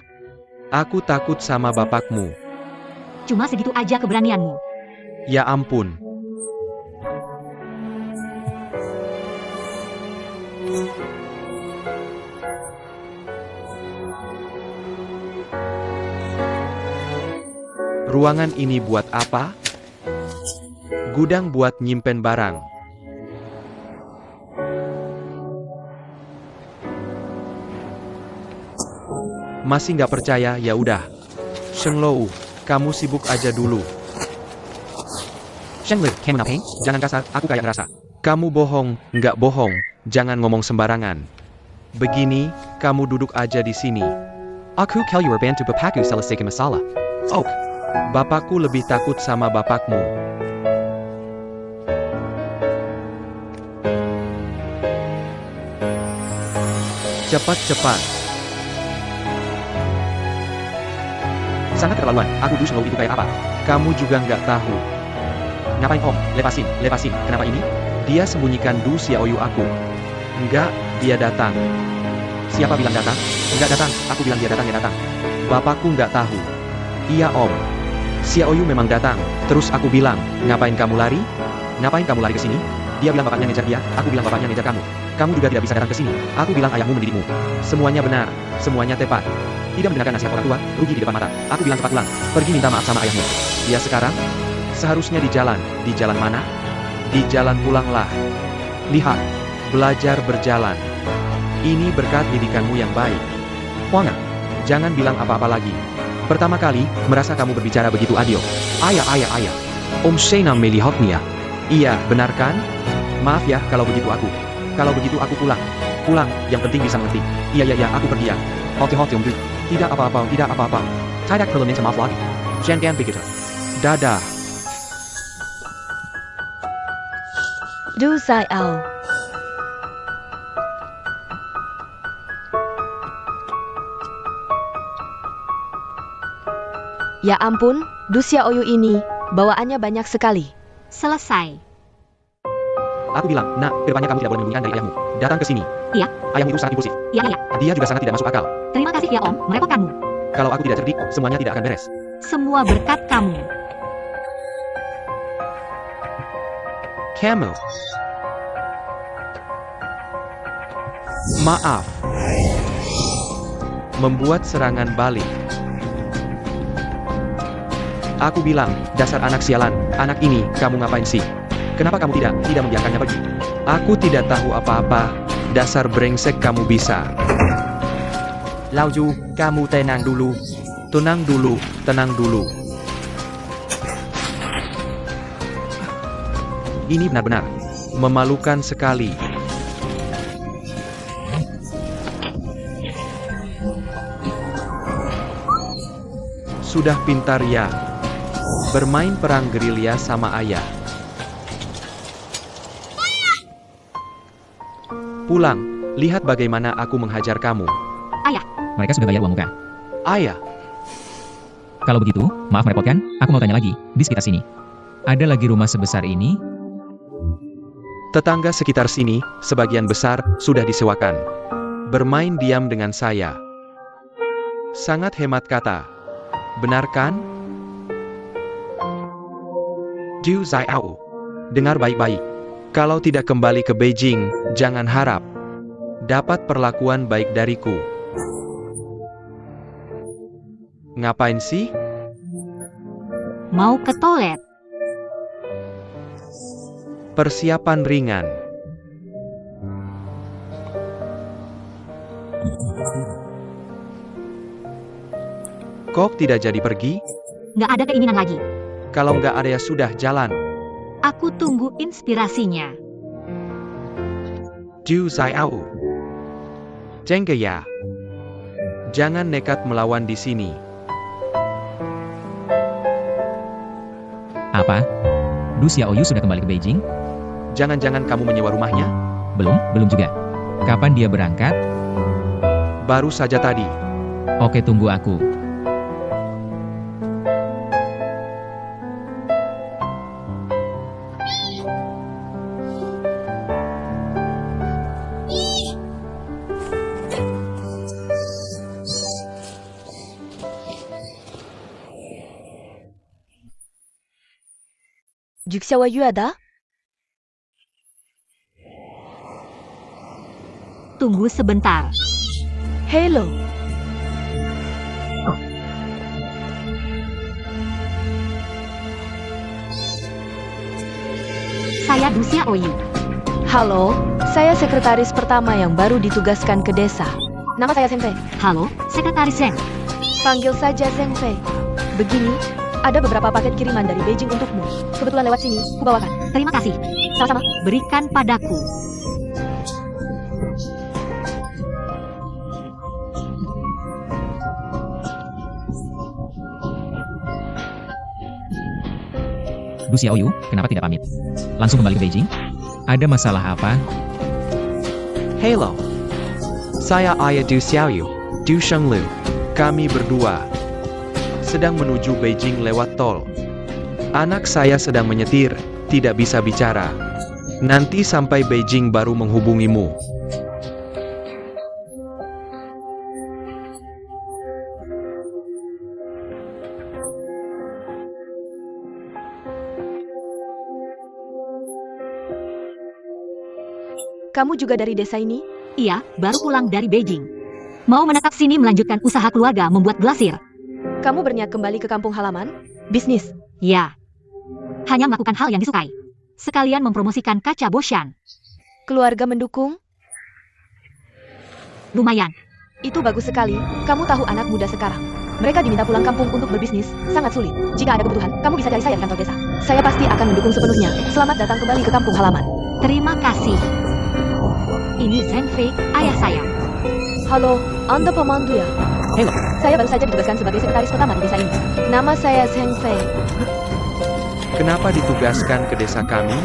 Aku takut sama bapakmu. Cuma segitu aja keberanianmu. Ya ampun. Ruangan ini buat apa? Gudang buat nyimpen barang. Masih nggak percaya? Ya udah. Shenglou, kamu sibuk aja dulu. Shenlu, kamu ngapain? Jangan kasar, aku kayak ngerasa. Kamu bohong, nggak bohong, jangan ngomong sembarangan. Begini, kamu duduk aja di sini. Aku kaluar bantu bapakku selesaikan masalah. Oh, bapakku lebih takut sama bapakmu. Cepat-cepat. Sangat keterlaluan, aku dulu Shenlou itu kayak apa? Kamu juga nggak tahu. Ngapain om? Lepasin, lepasin. Kenapa ini? Dia sembunyikan Du Xiaoyu aku. Enggak, dia datang. Siapa bilang datang? Enggak datang, aku bilang dia datang, ya datang. Bapakku nggak tahu. Iya om. Xiaoyu memang datang. Terus aku bilang, ngapain kamu lari? Ngapain kamu lari ke sini? Dia bilang bapaknya ngejar dia, aku bilang bapaknya ngejar kamu. Kamu juga tidak bisa datang ke sini. Aku bilang ayahmu mendidikmu. Semuanya benar, semuanya tepat. Tidak mendengarkan nasihat orang tua, rugi di depan mata. Aku bilang cepat pulang. Pergi minta maaf sama ayahmu. Dia sekarang? Seharusnya di jalan. Di jalan mana? Di jalan pulanglah. Lihat, belajar berjalan. Ini berkat didikanmu yang baik. Huanga, Jangan bilang apa-apa lagi. Pertama kali, merasa kamu berbicara begitu adil. Ayah. Om Shena melihotnya. Iya, benar kan? Maaf ya kalau begitu aku. Kalau begitu aku pulang. Pulang, yang penting bisa ngerti. Iya, aku pergi ya. Hoki om. Tidak apa-apa. Tidak perlu minta maaf lagi. Jangan begitu. Dadah. Du Xiao. Ya ampun, Du Xiaoyu ini, bawaannya banyak sekali. Selesai. Aku bilang, nak, kedepannya kamu tidak boleh menyembunyikan dari ayahmu. Datang ke sini. Iya. Ayahmu itu sangat impulsif. Iya. Dia juga sangat tidak masuk akal. Terima kasih ya om, merepotkanmu. Kalau aku tidak cerdik, semuanya tidak akan beres. Semua berkat kamu. Camel. Maaf. Membuat serangan balik. Aku bilang, dasar anak sialan, anak ini, kamu ngapain sih? Kenapa kamu tidak membiarkannya pergi? Aku tidak tahu apa-apa, dasar brengsek kamu bisa. Lauju, kamu tenang dulu. Tenang dulu. Ini benar-benar memalukan sekali. Sudah pintar ya. Bermain perang gerilya sama ayah. Pulang, lihat bagaimana aku menghajar kamu. Mereka sudah bayar uang muka. Ayah, Kalau begitu, maaf merepotkan, aku mau tanya lagi, di sekitar sini. Ada lagi rumah sebesar ini? tetangga sekitar sini, sebagian besar, sudah disewakan. Bermain diam dengan saya. Sangat hemat kata. Benar kan? Du Xiao. Dengar baik-baik. Kalau tidak kembali ke Beijing, jangan harap dapat perlakuan baik dariku. Ngapain sih? Mau ke toilet. Persiapan ringan. Kok tidak jadi pergi? Nggak ada keinginan lagi. Kalau nggak ada ya sudah jalan. Aku tunggu inspirasinya. Du Xiao. Jengke ya. Jangan nekat melawan di sini. Apa? Du Xiaoyu sudah kembali ke Beijing? Jangan-jangan kamu menyewa rumahnya? Belum juga. Kapan dia berangkat? Baru saja tadi. Oke, tunggu aku. Du Xiaoyu ada? Tunggu sebentar. Hello. saya Du Xiaoyu. Halo, saya sekretaris pertama yang baru ditugaskan ke desa. Nama saya Zheng Fei. Halo, Sekretaris Zheng. Panggil saja Zheng Fei. Begini, ada beberapa paket kiriman dari Beijing untukmu. Kebetulan lewat sini, kubawakan. Terima kasih. Sama-sama. Berikan padaku. Du Xiaoyu, kenapa tidak pamit? Langsung kembali ke Beijing? Ada masalah apa? Hello. Saya ayah Du Xiaoyu, Du Shenglu. Kami berdua sedang menuju Beijing lewat tol. Anak saya sedang menyetir, tidak bisa bicara. Nanti sampai Beijing baru menghubungimu. Kamu juga dari desa ini? Iya, baru pulang dari Beijing. Mau menetap sini melanjutkan usaha keluarga membuat glasir. Kamu berniat kembali ke kampung halaman? Bisnis? Ya. Hanya melakukan hal yang disukai. Sekalian mempromosikan kaca Boshan. Keluarga mendukung? Lumayan. Itu bagus sekali. Kamu tahu anak muda sekarang. Mereka diminta pulang kampung untuk berbisnis, sangat sulit. Jika ada kebutuhan, kamu bisa cari saya di kantor desa. Saya pasti akan mendukung sepenuhnya. Selamat datang kembali ke kampung halaman. Terima kasih. Ini Zheng Fei, ayah saya. Halo, Anda pemandu ya? Hello. Saya baru saja ditugaskan sebagai sekretaris pertama di desa ini. Nama saya Zheng Fei. Kenapa ditugaskan ke desa kami?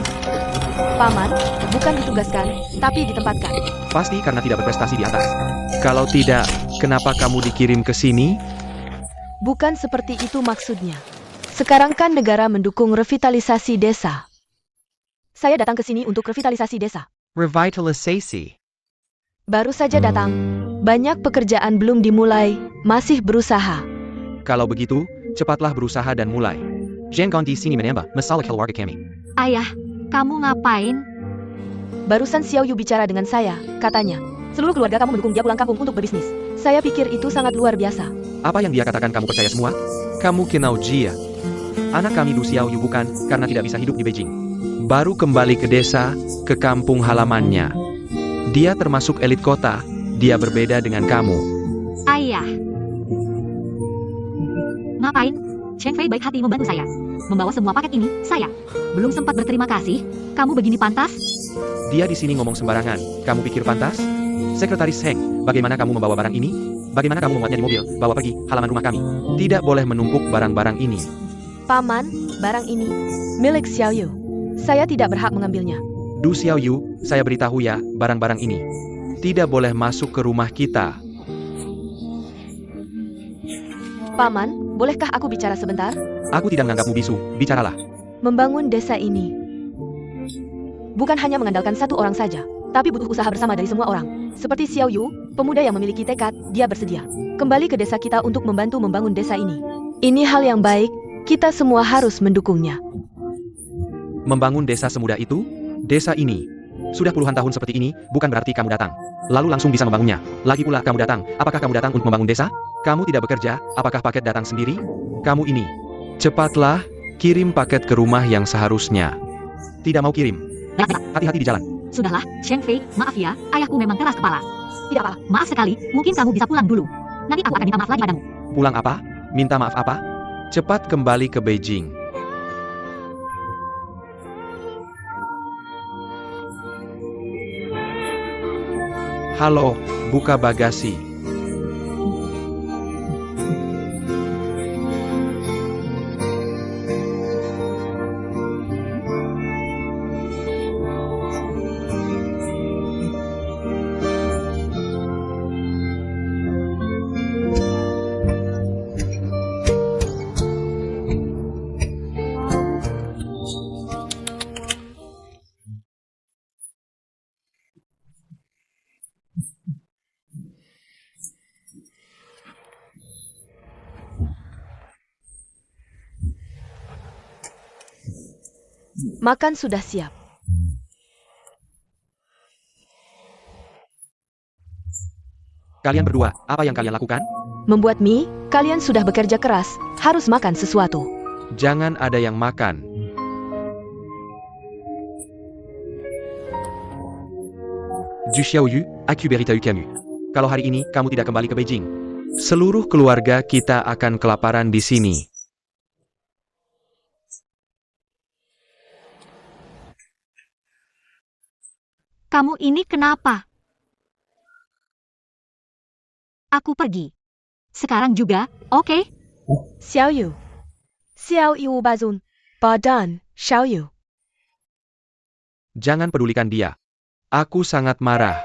Paman, bukan ditugaskan, tapi ditempatkan. Pasti karena tidak berprestasi di atas. Kalau tidak, kenapa kamu dikirim ke sini? Bukan seperti itu maksudnya. Sekarang kan negara mendukung revitalisasi desa. Saya datang ke sini untuk revitalisasi desa. Revitalisasi. Baru saja datang. Banyak pekerjaan belum dimulai, masih berusaha. Kalau begitu, cepatlah berusaha dan mulai. Jangan di sini menambah masalah keluarga kami. Ayah, kamu ngapain? Barusan Xiaoyu bicara dengan saya, katanya. Seluruh keluarga kamu mendukung dia pulang kampung untuk berbisnis. Saya pikir itu sangat luar biasa. Apa yang dia katakan kamu percaya semua? Kamu kenal Jia. Anak kami Du Xiaoyu bukan, karena tidak bisa hidup di Beijing. Baru kembali ke desa, ke kampung halamannya. Dia termasuk elit kota, dia berbeda dengan kamu. Ayah. Ngapain? Zheng Fei baik hati membantu saya. Membawa semua paket ini, saya. Belum sempat berterima kasih. Kamu begini pantas? Dia di sini ngomong sembarangan, kamu pikir pantas? Sekretaris Heng, bagaimana kamu membawa barang ini? Bagaimana kamu memuatnya di mobil, bawa pergi, halaman rumah kami? Tidak boleh menumpuk barang-barang ini. Paman, barang ini milik Xiaoyu. Saya tidak berhak mengambilnya. Du Xiaoyu, saya beritahu ya, barang-barang ini tidak boleh masuk ke rumah kita. Paman, bolehkah aku bicara sebentar? Aku tidak menganggapmu bisu, bicaralah. Membangun desa ini bukan hanya mengandalkan satu orang saja, tapi butuh usaha bersama dari semua orang. Seperti Xiaoyu, pemuda yang memiliki tekad, dia bersedia kembali ke desa kita untuk membantu membangun desa ini. Ini hal yang baik, kita semua harus mendukungnya. Membangun desa semudah itu? Desa ini sudah puluhan tahun seperti ini, bukan berarti kamu datang lalu langsung bisa membangunnya. Lagi pula kamu datang, apakah kamu datang untuk membangun desa? Kamu tidak bekerja, apakah paket datang sendiri? Kamu ini, cepatlah, kirim paket ke rumah yang seharusnya. Tidak mau kirim. Hati-hati di jalan. Sudahlah, Zheng Fei, maaf ya, ayahku memang keras kepala. Tidak apa. Maaf sekali, mungkin kamu bisa pulang dulu. Nanti aku akan minta maaf lagi padamu. Pulang apa? Minta maaf apa? Cepat kembali ke Beijing. Halo, buka bagasi. Makan sudah siap. Kalian berdua, apa yang kalian lakukan? Membuat mie, kalian sudah bekerja keras, harus makan sesuatu. Jangan ada yang makan. Du Xiaoyu, aku beritahu kamu. Kalau hari ini kamu tidak kembali ke Beijing, seluruh keluarga kita akan kelaparan di sini. Kamu ini kenapa? Aku pergi. Sekarang juga, oke? Xiao Yu. Xiao Yu Bazun. Badan, Xiao Yu. Jangan pedulikan dia. Aku sangat marah.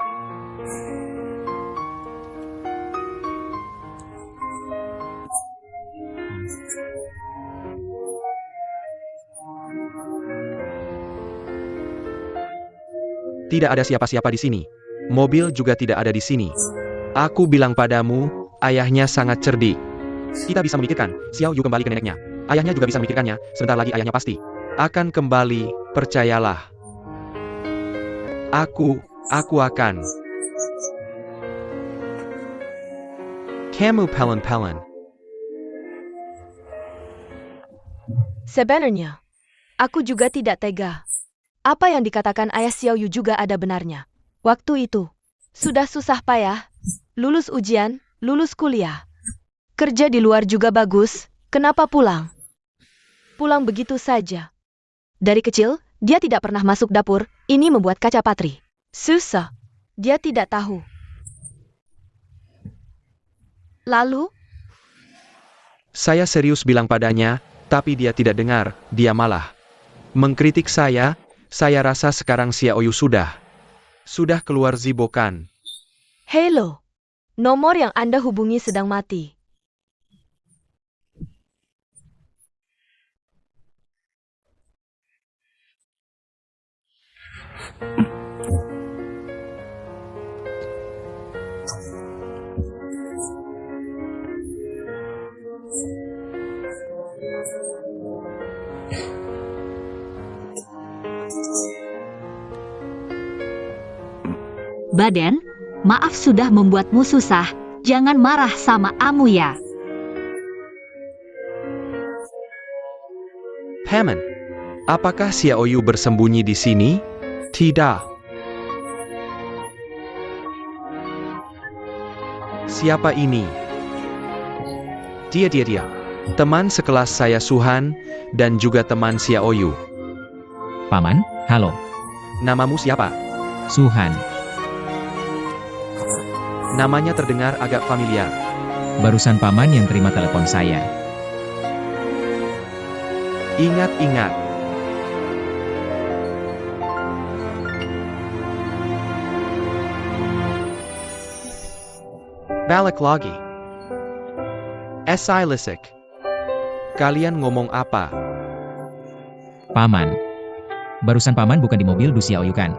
Tidak ada siapa-siapa di sini. Mobil juga tidak ada di sini. Aku bilang padamu, ayahnya sangat cerdik. Kita bisa memikirkan, Xiao Yu kembali ke neneknya. Ayahnya juga bisa memikirkannya, sebentar lagi ayahnya pasti akan kembali, percayalah. Aku akan. Kamu pelan-pelan. Sebenarnya, aku juga tidak tega. Apa yang dikatakan ayah Xiao Yu juga ada benarnya. Waktu itu, sudah susah payah, lulus ujian, lulus kuliah. Kerja di luar juga bagus, kenapa pulang? Pulang begitu saja. Dari kecil, dia tidak pernah masuk dapur, ini membuat kaca patri. Susah, dia tidak tahu. Lalu, Saya serius bilang padanya, tapi dia tidak dengar, dia malah mengkritik saya. Saya rasa sekarang Xiao Yu sudah keluar zibokan. hello, nomor yang Anda hubungi sedang mati. Baden, maaf sudah membuatmu susah. Jangan marah sama Amu ya. Paman, apakah Xiao Yu bersembunyi di sini? Tidak. Siapa ini? Dia. Teman sekelas saya Suhan, dan juga teman Xiao Yu. Paman, halo. Namamu siapa? Suhan. Namanya terdengar agak familiar. Barusan paman yang terima telepon saya. Ingat. Balik lagi. Esai Lisik. Kalian ngomong apa? Paman. Barusan paman bukan di mobil Du Xiao Yu kan?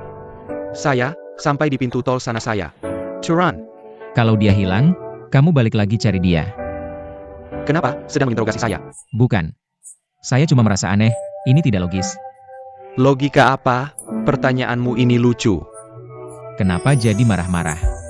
Saya, sampai di pintu tol sana saya. Curan. Kalau dia hilang, kamu balik lagi cari dia. Kenapa? Sedang menginterogasi saya. Bukan. Saya cuma merasa aneh, ini tidak logis. Logika apa? Pertanyaanmu ini lucu. Kenapa jadi marah-marah?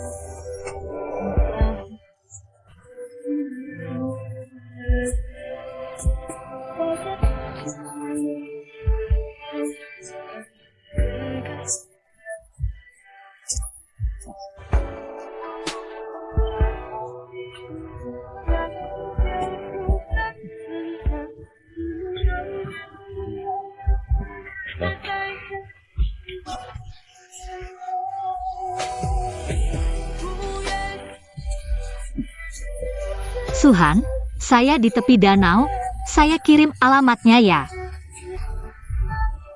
Suhan, saya di tepi danau. Saya kirim alamatnya ya.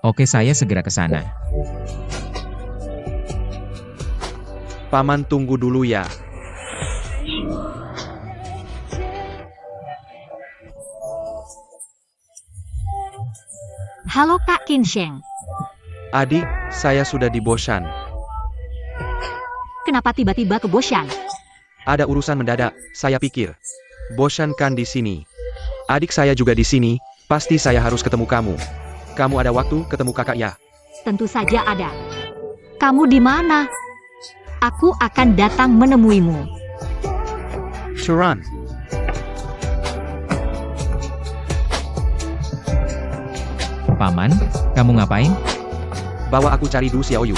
Oke, saya segera ke sana. Paman tunggu dulu ya. Halo Kak Kinsheng. Adik, saya sudah di Boshan. Kenapa tiba-tiba ke Boshan? Ada urusan mendadak, saya pikir. Boshan kan di sini. Adik saya juga di sini, pasti saya harus ketemu kamu. Kamu ada waktu ketemu kakak ya? Tentu saja ada. Kamu di mana? Aku akan datang menemuimu. Curan. Paman, kamu ngapain? Bawa aku cari Du Xiao Yu.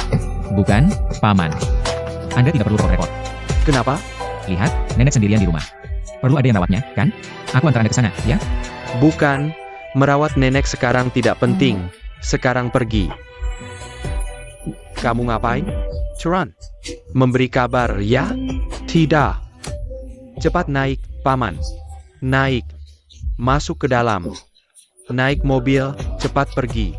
Bukan, paman. Anda tidak perlu repot-repot. Kenapa? Lihat, nenek sendirian di rumah. Perlu ada yang rawatnya, kan? Aku antar Anda ke sana, ya? Bukan, merawat nenek sekarang tidak penting. Sekarang pergi. Kamu ngapain? Turan. Memberi kabar, ya? Tidak. Cepat naik, Paman. Naik. Masuk ke dalam. Naik mobil, cepat pergi.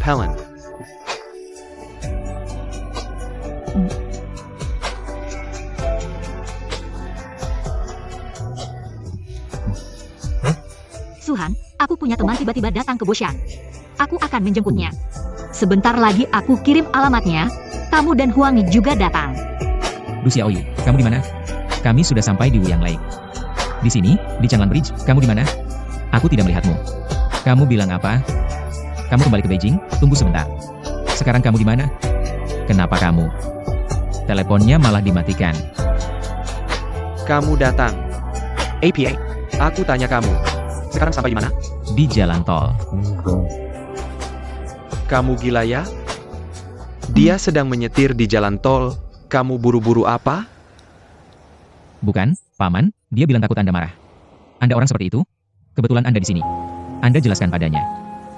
Pelin. Suhan, aku punya teman tiba-tiba datang ke Boshan. Aku akan menjemputnya. Sebentar lagi aku kirim alamatnya. Kamu dan Huang juga datang. Du Xiaoyu, kamu di mana? Kami sudah sampai di Wuyang Lake. Di sini, di Changlan Bridge, kamu di mana? Aku tidak melihatmu. Kamu bilang apa? Kamu kembali ke Beijing? Tunggu sebentar. Sekarang kamu di mana? Kenapa kamu? Teleponnya malah dimatikan. Kamu datang. APA. Aku tanya kamu. Sekarang sampai di mana? Di jalan tol. Kamu gila ya? Dia sedang menyetir di jalan tol. Kamu buru-buru apa? Bukan, Paman, dia bilang takut Anda marah. Anda orang seperti itu? Kebetulan Anda di sini. Anda jelaskan padanya.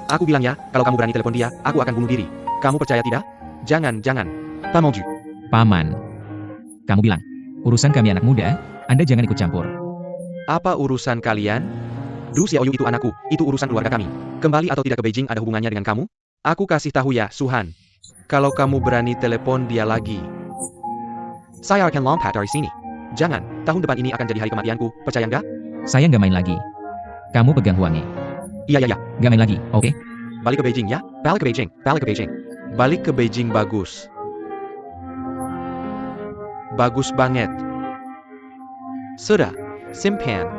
Aku bilang ya, kalau kamu berani telepon dia, aku akan bunuh diri. Kamu percaya tidak? Jangan. Pamoju. Paman, kamu bilang, urusan kami anak muda, Anda jangan ikut campur. Apa urusan kalian? Du Xiaoyu itu anakku, itu urusan keluarga kami. Kembali atau tidak ke Beijing ada hubungannya dengan kamu? Aku kasih tahu ya, Suhan. Kalau kamu berani telepon dia lagi, saya akan lompat dari sini. Jangan, tahun depan ini akan jadi hari kematianku, percaya nggak? Saya nggak main lagi. Kamu pegang Huangnya. Iya. Nggak main lagi, oke? Balik ke Beijing ya, balik ke Beijing. Balik ke Beijing bagus. Bagus banget. Sudah, simpan.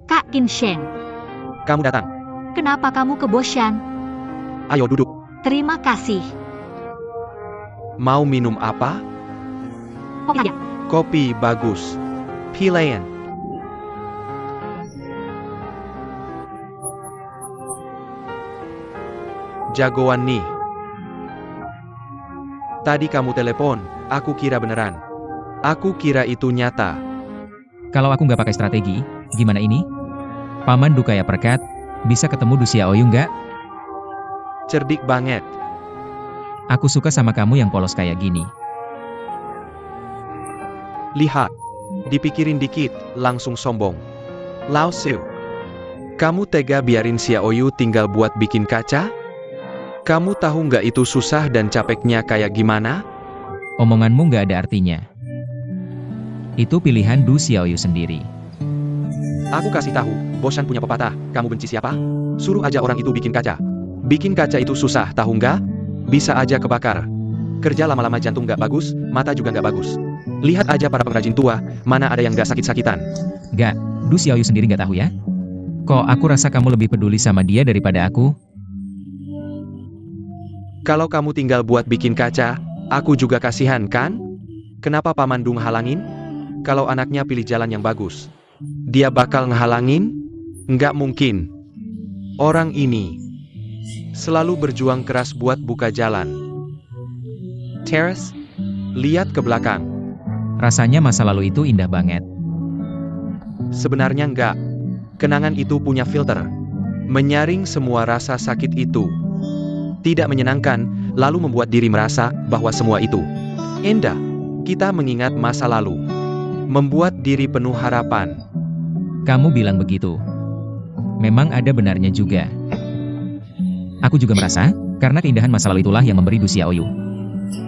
Kak Qin Sheng, Kamu datang. kenapa kamu ke Boshan? Ayo duduk. Terima kasih. Mau minum apa? Oh iya, Kopi bagus. Pilihan. Jagoan nih. Tadi kamu telepon, aku kira beneran. Aku kira itu nyata. Kalau aku nggak pakai strategi, gimana ini? Paman Du kayak perkat, bisa ketemu Du Xiaoyu nggak? Cerdik banget. Aku suka sama kamu yang polos kayak gini. Lihat. Dipikirin dikit, langsung sombong. Lao Su. Kamu tega biarin Xiaoyu tinggal buat bikin kaca? Kamu tahu nggak itu susah dan capeknya kayak gimana? Omonganmu nggak ada artinya. Itu pilihan Du Xiaoyu sendiri. Aku kasih tahu, Boshan punya pepatah, kamu benci siapa? Suruh aja orang itu bikin kaca. Bikin kaca itu susah, tahu nggak? Bisa aja kebakar. Kerja lama-lama jantung nggak bagus, mata juga nggak bagus. Lihat aja para pengrajin tua, mana ada yang nggak sakit-sakitan. Nggak, Du Xiaoyu sendiri nggak tahu ya? Kok aku rasa kamu lebih peduli sama dia daripada aku? Kalau kamu tinggal buat bikin kaca, aku juga kasihan kan? Kenapa Paman Du halangin? Kalau anaknya pilih jalan yang bagus, dia bakal ngehalangin? Nggak mungkin. Orang ini selalu berjuang keras buat buka jalan. Terrace, lihat ke belakang. Rasanya masa lalu itu indah banget. Sebenarnya enggak. Kenangan itu punya filter. Menyaring semua rasa sakit itu. Tidak menyenangkan, lalu membuat diri merasa bahwa semua itu indah. Kita mengingat masa lalu. Membuat diri penuh harapan. Kamu bilang begitu. Memang ada benarnya juga. Aku juga merasa, karena keindahan masa lalu itulah yang memberi Du Xiaoyu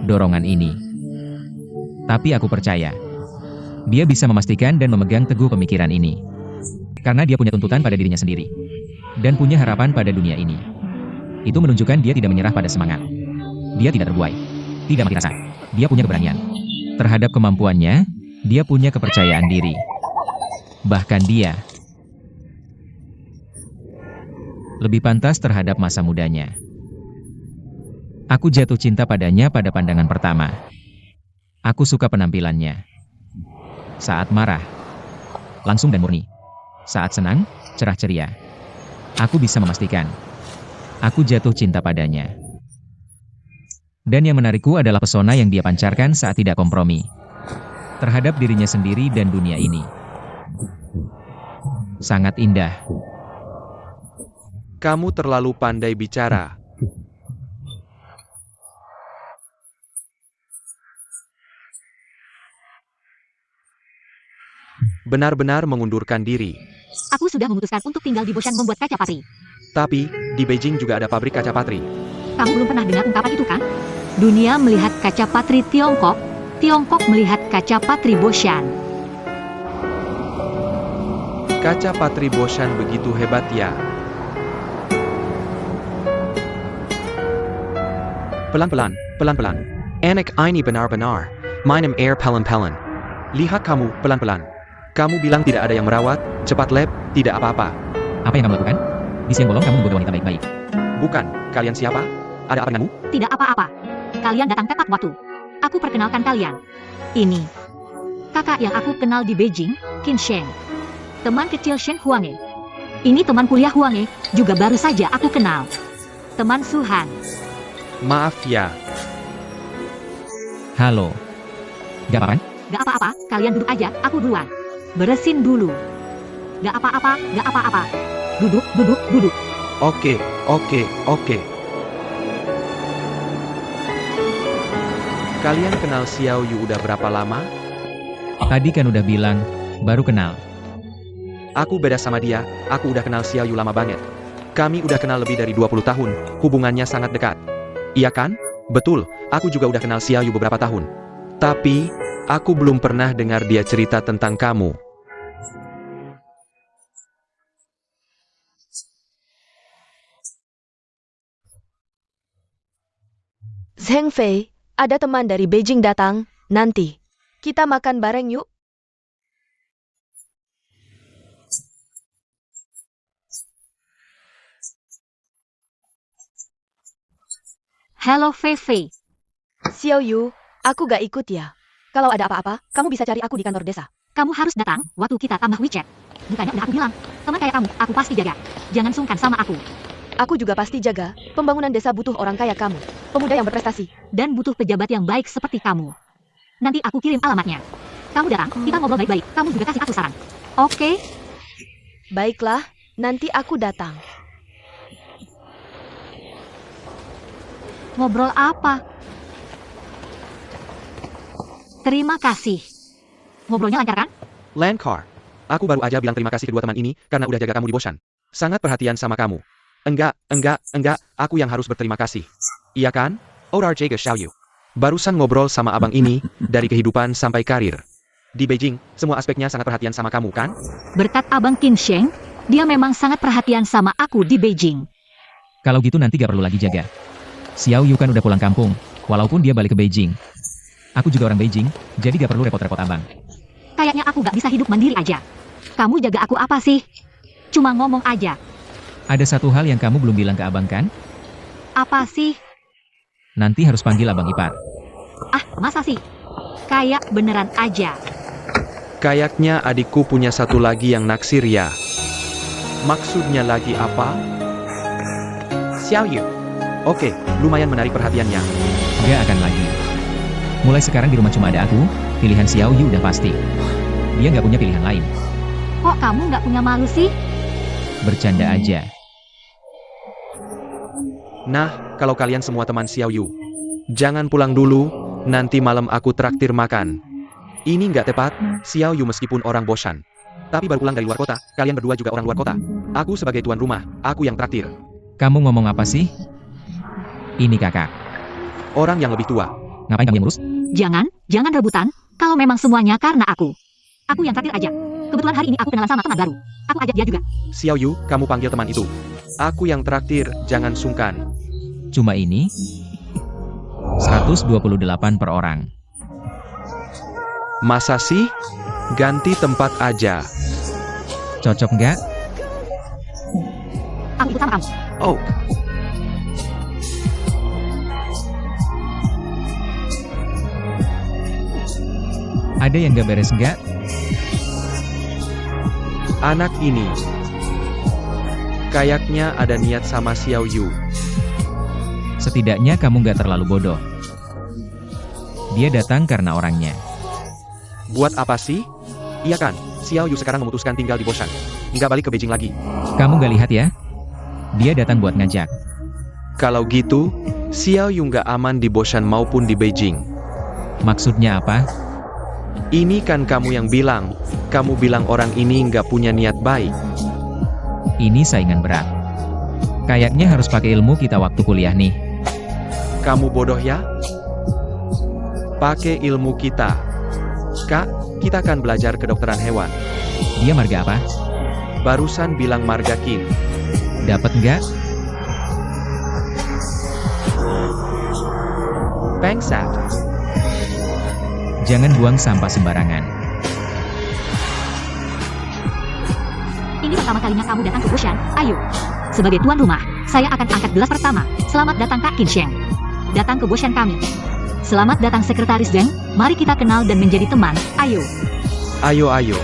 dorongan ini. Tapi aku percaya, dia bisa memastikan dan memegang teguh pemikiran ini. Karena dia punya tuntutan pada dirinya sendiri. Dan punya harapan pada dunia ini. Itu menunjukkan dia tidak menyerah pada semangat. dia tidak terbuai. Tidak mati rasa. Dia punya keberanian. Terhadap kemampuannya, dia punya kepercayaan diri. Bahkan dia lebih pantas terhadap masa mudanya. Aku jatuh cinta padanya pada pandangan pertama. Aku suka penampilannya. Saat marah, langsung dan murni. Saat senang, cerah ceria. Aku bisa memastikan, aku jatuh cinta padanya. Dan yang menarikku adalah pesona yang dia pancarkan saat tidak kompromi terhadap dirinya sendiri dan dunia ini. Sangat indah. Kamu terlalu pandai bicara. Benar-benar mengundurkan diri. Aku sudah memutuskan untuk tinggal di Boshan membuat kaca patri. Tapi, di Beijing juga ada pabrik kaca patri. Kamu belum pernah dengar ungkapan itu kan? Dunia melihat kaca patri Tiongkok, Tiongkok melihat kaca patri Boshan. Kaca patri Boshan begitu hebat ya. Pelan-pelan, pelan-pelan. Anak ini benar-benar. Mainem air pelan-pelan. Lihat kamu, pelan-pelan. Kamu bilang tidak ada yang merawat, cepat lab, tidak apa-apa. Apa yang kamu lakukan? Di siang bolong kamu menggoda wanita baik-baik. Bukan, kalian siapa? Ada apa denganmu? Tidak apa-apa. Kalian datang tepat waktu. Aku perkenalkan kalian. Ini kakak yang aku kenal di Beijing, Qin Sheng. Teman kecil Shen Huange. Ini teman kuliah Huange, juga baru saja aku kenal. Teman Suhan. Maaf ya. Halo. Gak apa-apa? Gak apa-apa, kalian duduk aja, aku duluan. Beresin dulu. Gak apa-apa, gak apa-apa. Duduk, duduk, duduk. Oke. Kalian kenal Xiao Yu udah berapa lama? Tadi kan udah bilang, baru kenal. Aku beda sama dia, aku udah kenal Xiao Yu lama banget. Kami udah kenal lebih dari 20 tahun, hubungannya sangat dekat. Iya kan? Betul, aku juga udah kenal Xiao Yu beberapa tahun. Tapi, aku belum pernah dengar dia cerita tentang kamu. Zheng Fei, ada teman dari Beijing datang, nanti. Kita makan bareng yuk. Hello Fei. Xiao Yu, aku gak ikut ya. Kalau ada apa-apa, kamu bisa cari aku di kantor desa. Kamu harus datang waktu kita tambah WeChat. Bukannya udah aku bilang, teman kayak kamu, aku pasti jaga. Jangan sungkan sama aku. Aku juga pasti jaga. Pembangunan desa butuh orang kaya kamu. Pemuda yang berprestasi. Dan butuh pejabat yang baik seperti kamu. Nanti aku kirim alamatnya. Kamu datang, kita ngobrol baik-baik. Kamu juga kasih aku saran. Oke? Baiklah, nanti aku datang. Ngobrol apa? Terima kasih. Ngobrolnya lancar kan? Lankar. Aku baru aja bilang terima kasih kedua teman ini, karena udah jaga kamu di Boshan. Sangat perhatian sama kamu. Enggak, aku yang harus berterima kasih. Iya kan? Orar Jaga Xiaoyu. Barusan ngobrol sama abang ini, dari kehidupan sampai karir. Di Beijing, semua aspeknya sangat perhatian sama kamu kan? Berkat Abang Qin Sheng, dia memang sangat perhatian sama aku di Beijing. Kalau gitu nanti gak perlu lagi jaga. Xiao Yu kan udah pulang kampung, walaupun dia balik ke Beijing. Aku juga orang Beijing, jadi gak perlu repot-repot abang. Kayaknya aku gak bisa hidup mandiri aja. Kamu jaga aku apa sih? Cuma ngomong aja. Ada satu hal yang kamu belum bilang ke abang kan? Apa sih? Nanti harus panggil abang ipar. Ah, masa sih? Kayak beneran aja. Kayaknya adikku punya satu lagi yang naksir ya. Maksudnya lagi apa? Xiao Yu. Oke, lumayan menarik perhatiannya. Gak akan lagi. Mulai sekarang di rumah cuma ada aku, pilihan Xiao Yu udah pasti. Dia gak punya pilihan lain. Kok kamu gak punya malu sih? Bercanda aja. Nah, kalau kalian semua teman Xiao Yu, jangan pulang dulu, nanti malam aku traktir makan. Ini nggak tepat, Xiao Yu meskipun orang Boshan. Tapi baru pulang dari luar kota, kalian berdua juga orang luar kota. Aku sebagai tuan rumah, aku yang traktir. Kamu ngomong apa sih? Ini kakak. Orang yang lebih tua. Ngapain kamu yang ngurus? Jangan rebutan, kalau memang semuanya karena aku. Aku yang traktir aja. Kebetulan hari ini aku kenalan sama teman baru. Aku ajak dia juga. Xiao Yu, kamu panggil teman itu. Aku yang traktir, jangan sungkan. Cuma ini? 128 per orang. Masa sih? Ganti tempat aja. Cocok nggak? Aku ikut sama kamu. Oh, Ada yang nggak beres nggak? anak ini. Kayaknya ada niat sama Xiao Yu. Setidaknya kamu nggak terlalu bodoh. Dia datang karena orangnya. Buat apa sih? Iya kan, Xiao Yu sekarang memutuskan tinggal di Boshan. Nggak balik ke Beijing lagi. Kamu nggak lihat ya? Dia datang buat ngajak. Kalau gitu, Xiao Yu nggak aman di Boshan maupun di Beijing. Maksudnya apa? Ini kan kamu yang bilang. Kamu bilang orang ini nggak punya niat baik. Ini saingan berat. Kayaknya harus pakai ilmu kita waktu kuliah nih. Kamu bodoh ya? Pakai ilmu kita. Kak, kita akan belajar kedokteran hewan. Dia marga apa? Barusan bilang marga Kin. Dapat nggak? Bangsat. Jangan buang sampah sembarangan. Ini pertama kalinya kamu datang ke Boshan. Ayo. Sebagai tuan rumah, saya akan angkat gelas pertama. Selamat datang Kak Qinsheng. Datang ke Boshan kami. Selamat datang Sekretaris Zheng. Mari kita kenal dan menjadi teman. Ayo. Ayo.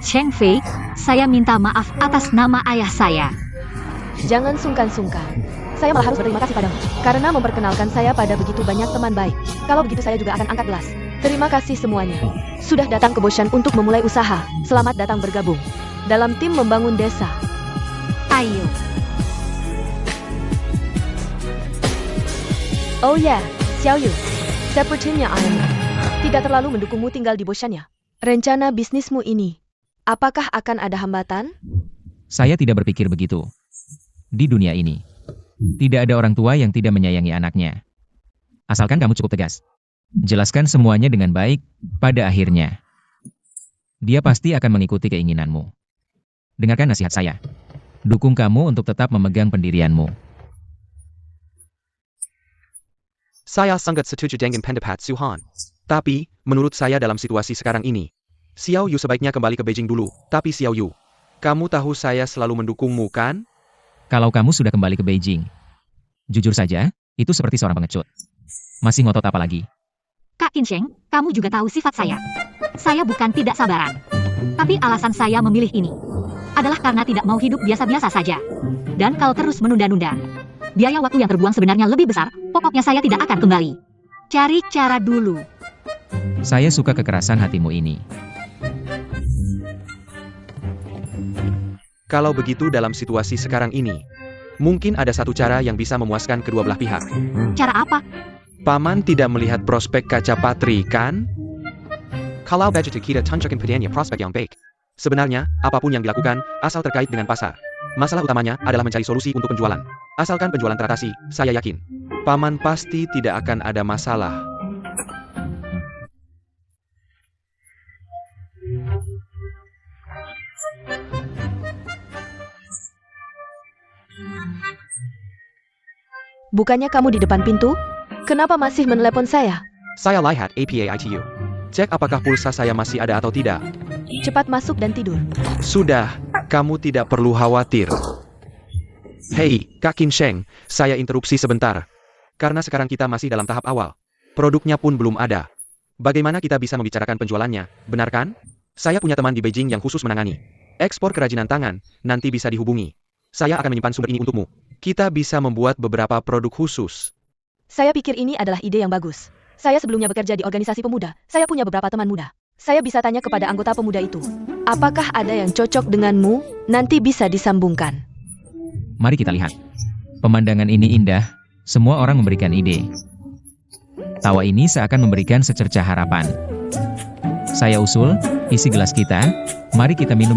Sheng Fei, saya minta maaf atas nama ayah saya. Jangan sungkan-sungkan. Saya malah harus berterima kasih padamu, karena memperkenalkan saya pada begitu banyak teman baik. Kalau begitu saya juga akan angkat gelas. Terima kasih semuanya. Sudah datang ke Boshan untuk memulai usaha. Selamat datang bergabung dalam tim membangun desa. Ayo. Oh ya, Xiao Yu. Sepertinya ayahmu tidak terlalu mendukungmu tinggal di Boshan ya. Rencana bisnismu ini, apakah akan ada hambatan? Saya tidak berpikir begitu. Di dunia ini, tidak ada orang tua yang tidak menyayangi anaknya. Asalkan kamu cukup tegas. Jelaskan semuanya dengan baik, pada akhirnya. Dia pasti akan mengikuti keinginanmu. Dengarkan nasihat saya. Dukung kamu untuk tetap memegang pendirianmu. Saya sangat setuju dengan pendapat Suhan. Tapi, menurut saya dalam situasi sekarang ini, Xiao Yu sebaiknya kembali ke Beijing dulu. Tapi Xiao Yu, kamu tahu saya selalu mendukungmu kan? Kalau kamu sudah kembali ke Beijing, jujur saja, itu seperti seorang pengecut. Masih ngotot apa lagi? Kak Qinsheng, kamu juga tahu sifat saya. Saya bukan tidak sabaran. Tapi alasan saya memilih ini adalah karena tidak mau hidup biasa-biasa saja. Dan kalau terus menunda-nunda, biaya waktu yang terbuang sebenarnya lebih besar. Pokoknya saya tidak akan kembali. Cari cara dulu. Saya suka kekerasan hatimu ini. Kalau begitu dalam situasi sekarang ini, mungkin ada satu cara yang bisa memuaskan kedua belah pihak. Cara apa? Paman tidak melihat prospek kaca patri, kan? Kalau budget kita tunjukin padanya prospek yang baik. Sebenarnya, apapun yang dilakukan, asal terkait dengan pasar. Masalah utamanya adalah mencari solusi untuk penjualan. Asalkan penjualan teratasi, saya yakin. Paman pasti tidak akan ada masalah. Bukannya kamu di depan pintu? Kenapa masih menelepon saya? Saya lihat APA ITU. Cek apakah pulsa saya masih ada atau tidak. Cepat masuk dan tidur. Sudah, kamu tidak perlu khawatir. Hei, Kak Qinsheng, saya interupsi sebentar. Karena sekarang kita masih dalam tahap awal. Produknya pun belum ada. Bagaimana kita bisa membicarakan penjualannya, benar kan? Saya punya teman di Beijing yang khusus menangani ekspor kerajinan tangan, nanti bisa dihubungi. Saya akan menyimpan sumber ini untukmu. Kita bisa membuat beberapa produk khusus. Saya pikir ini adalah ide yang bagus. Saya sebelumnya bekerja di organisasi pemuda. Saya punya beberapa teman muda. Saya bisa tanya kepada anggota pemuda itu. Apakah ada yang cocok denganmu? Nanti bisa disambungkan. Mari kita lihat. Pemandangan ini indah, semua orang memberikan ide. Tawa ini seakan memberikan secercah harapan. Saya usul, isi gelas kita, mari kita minum.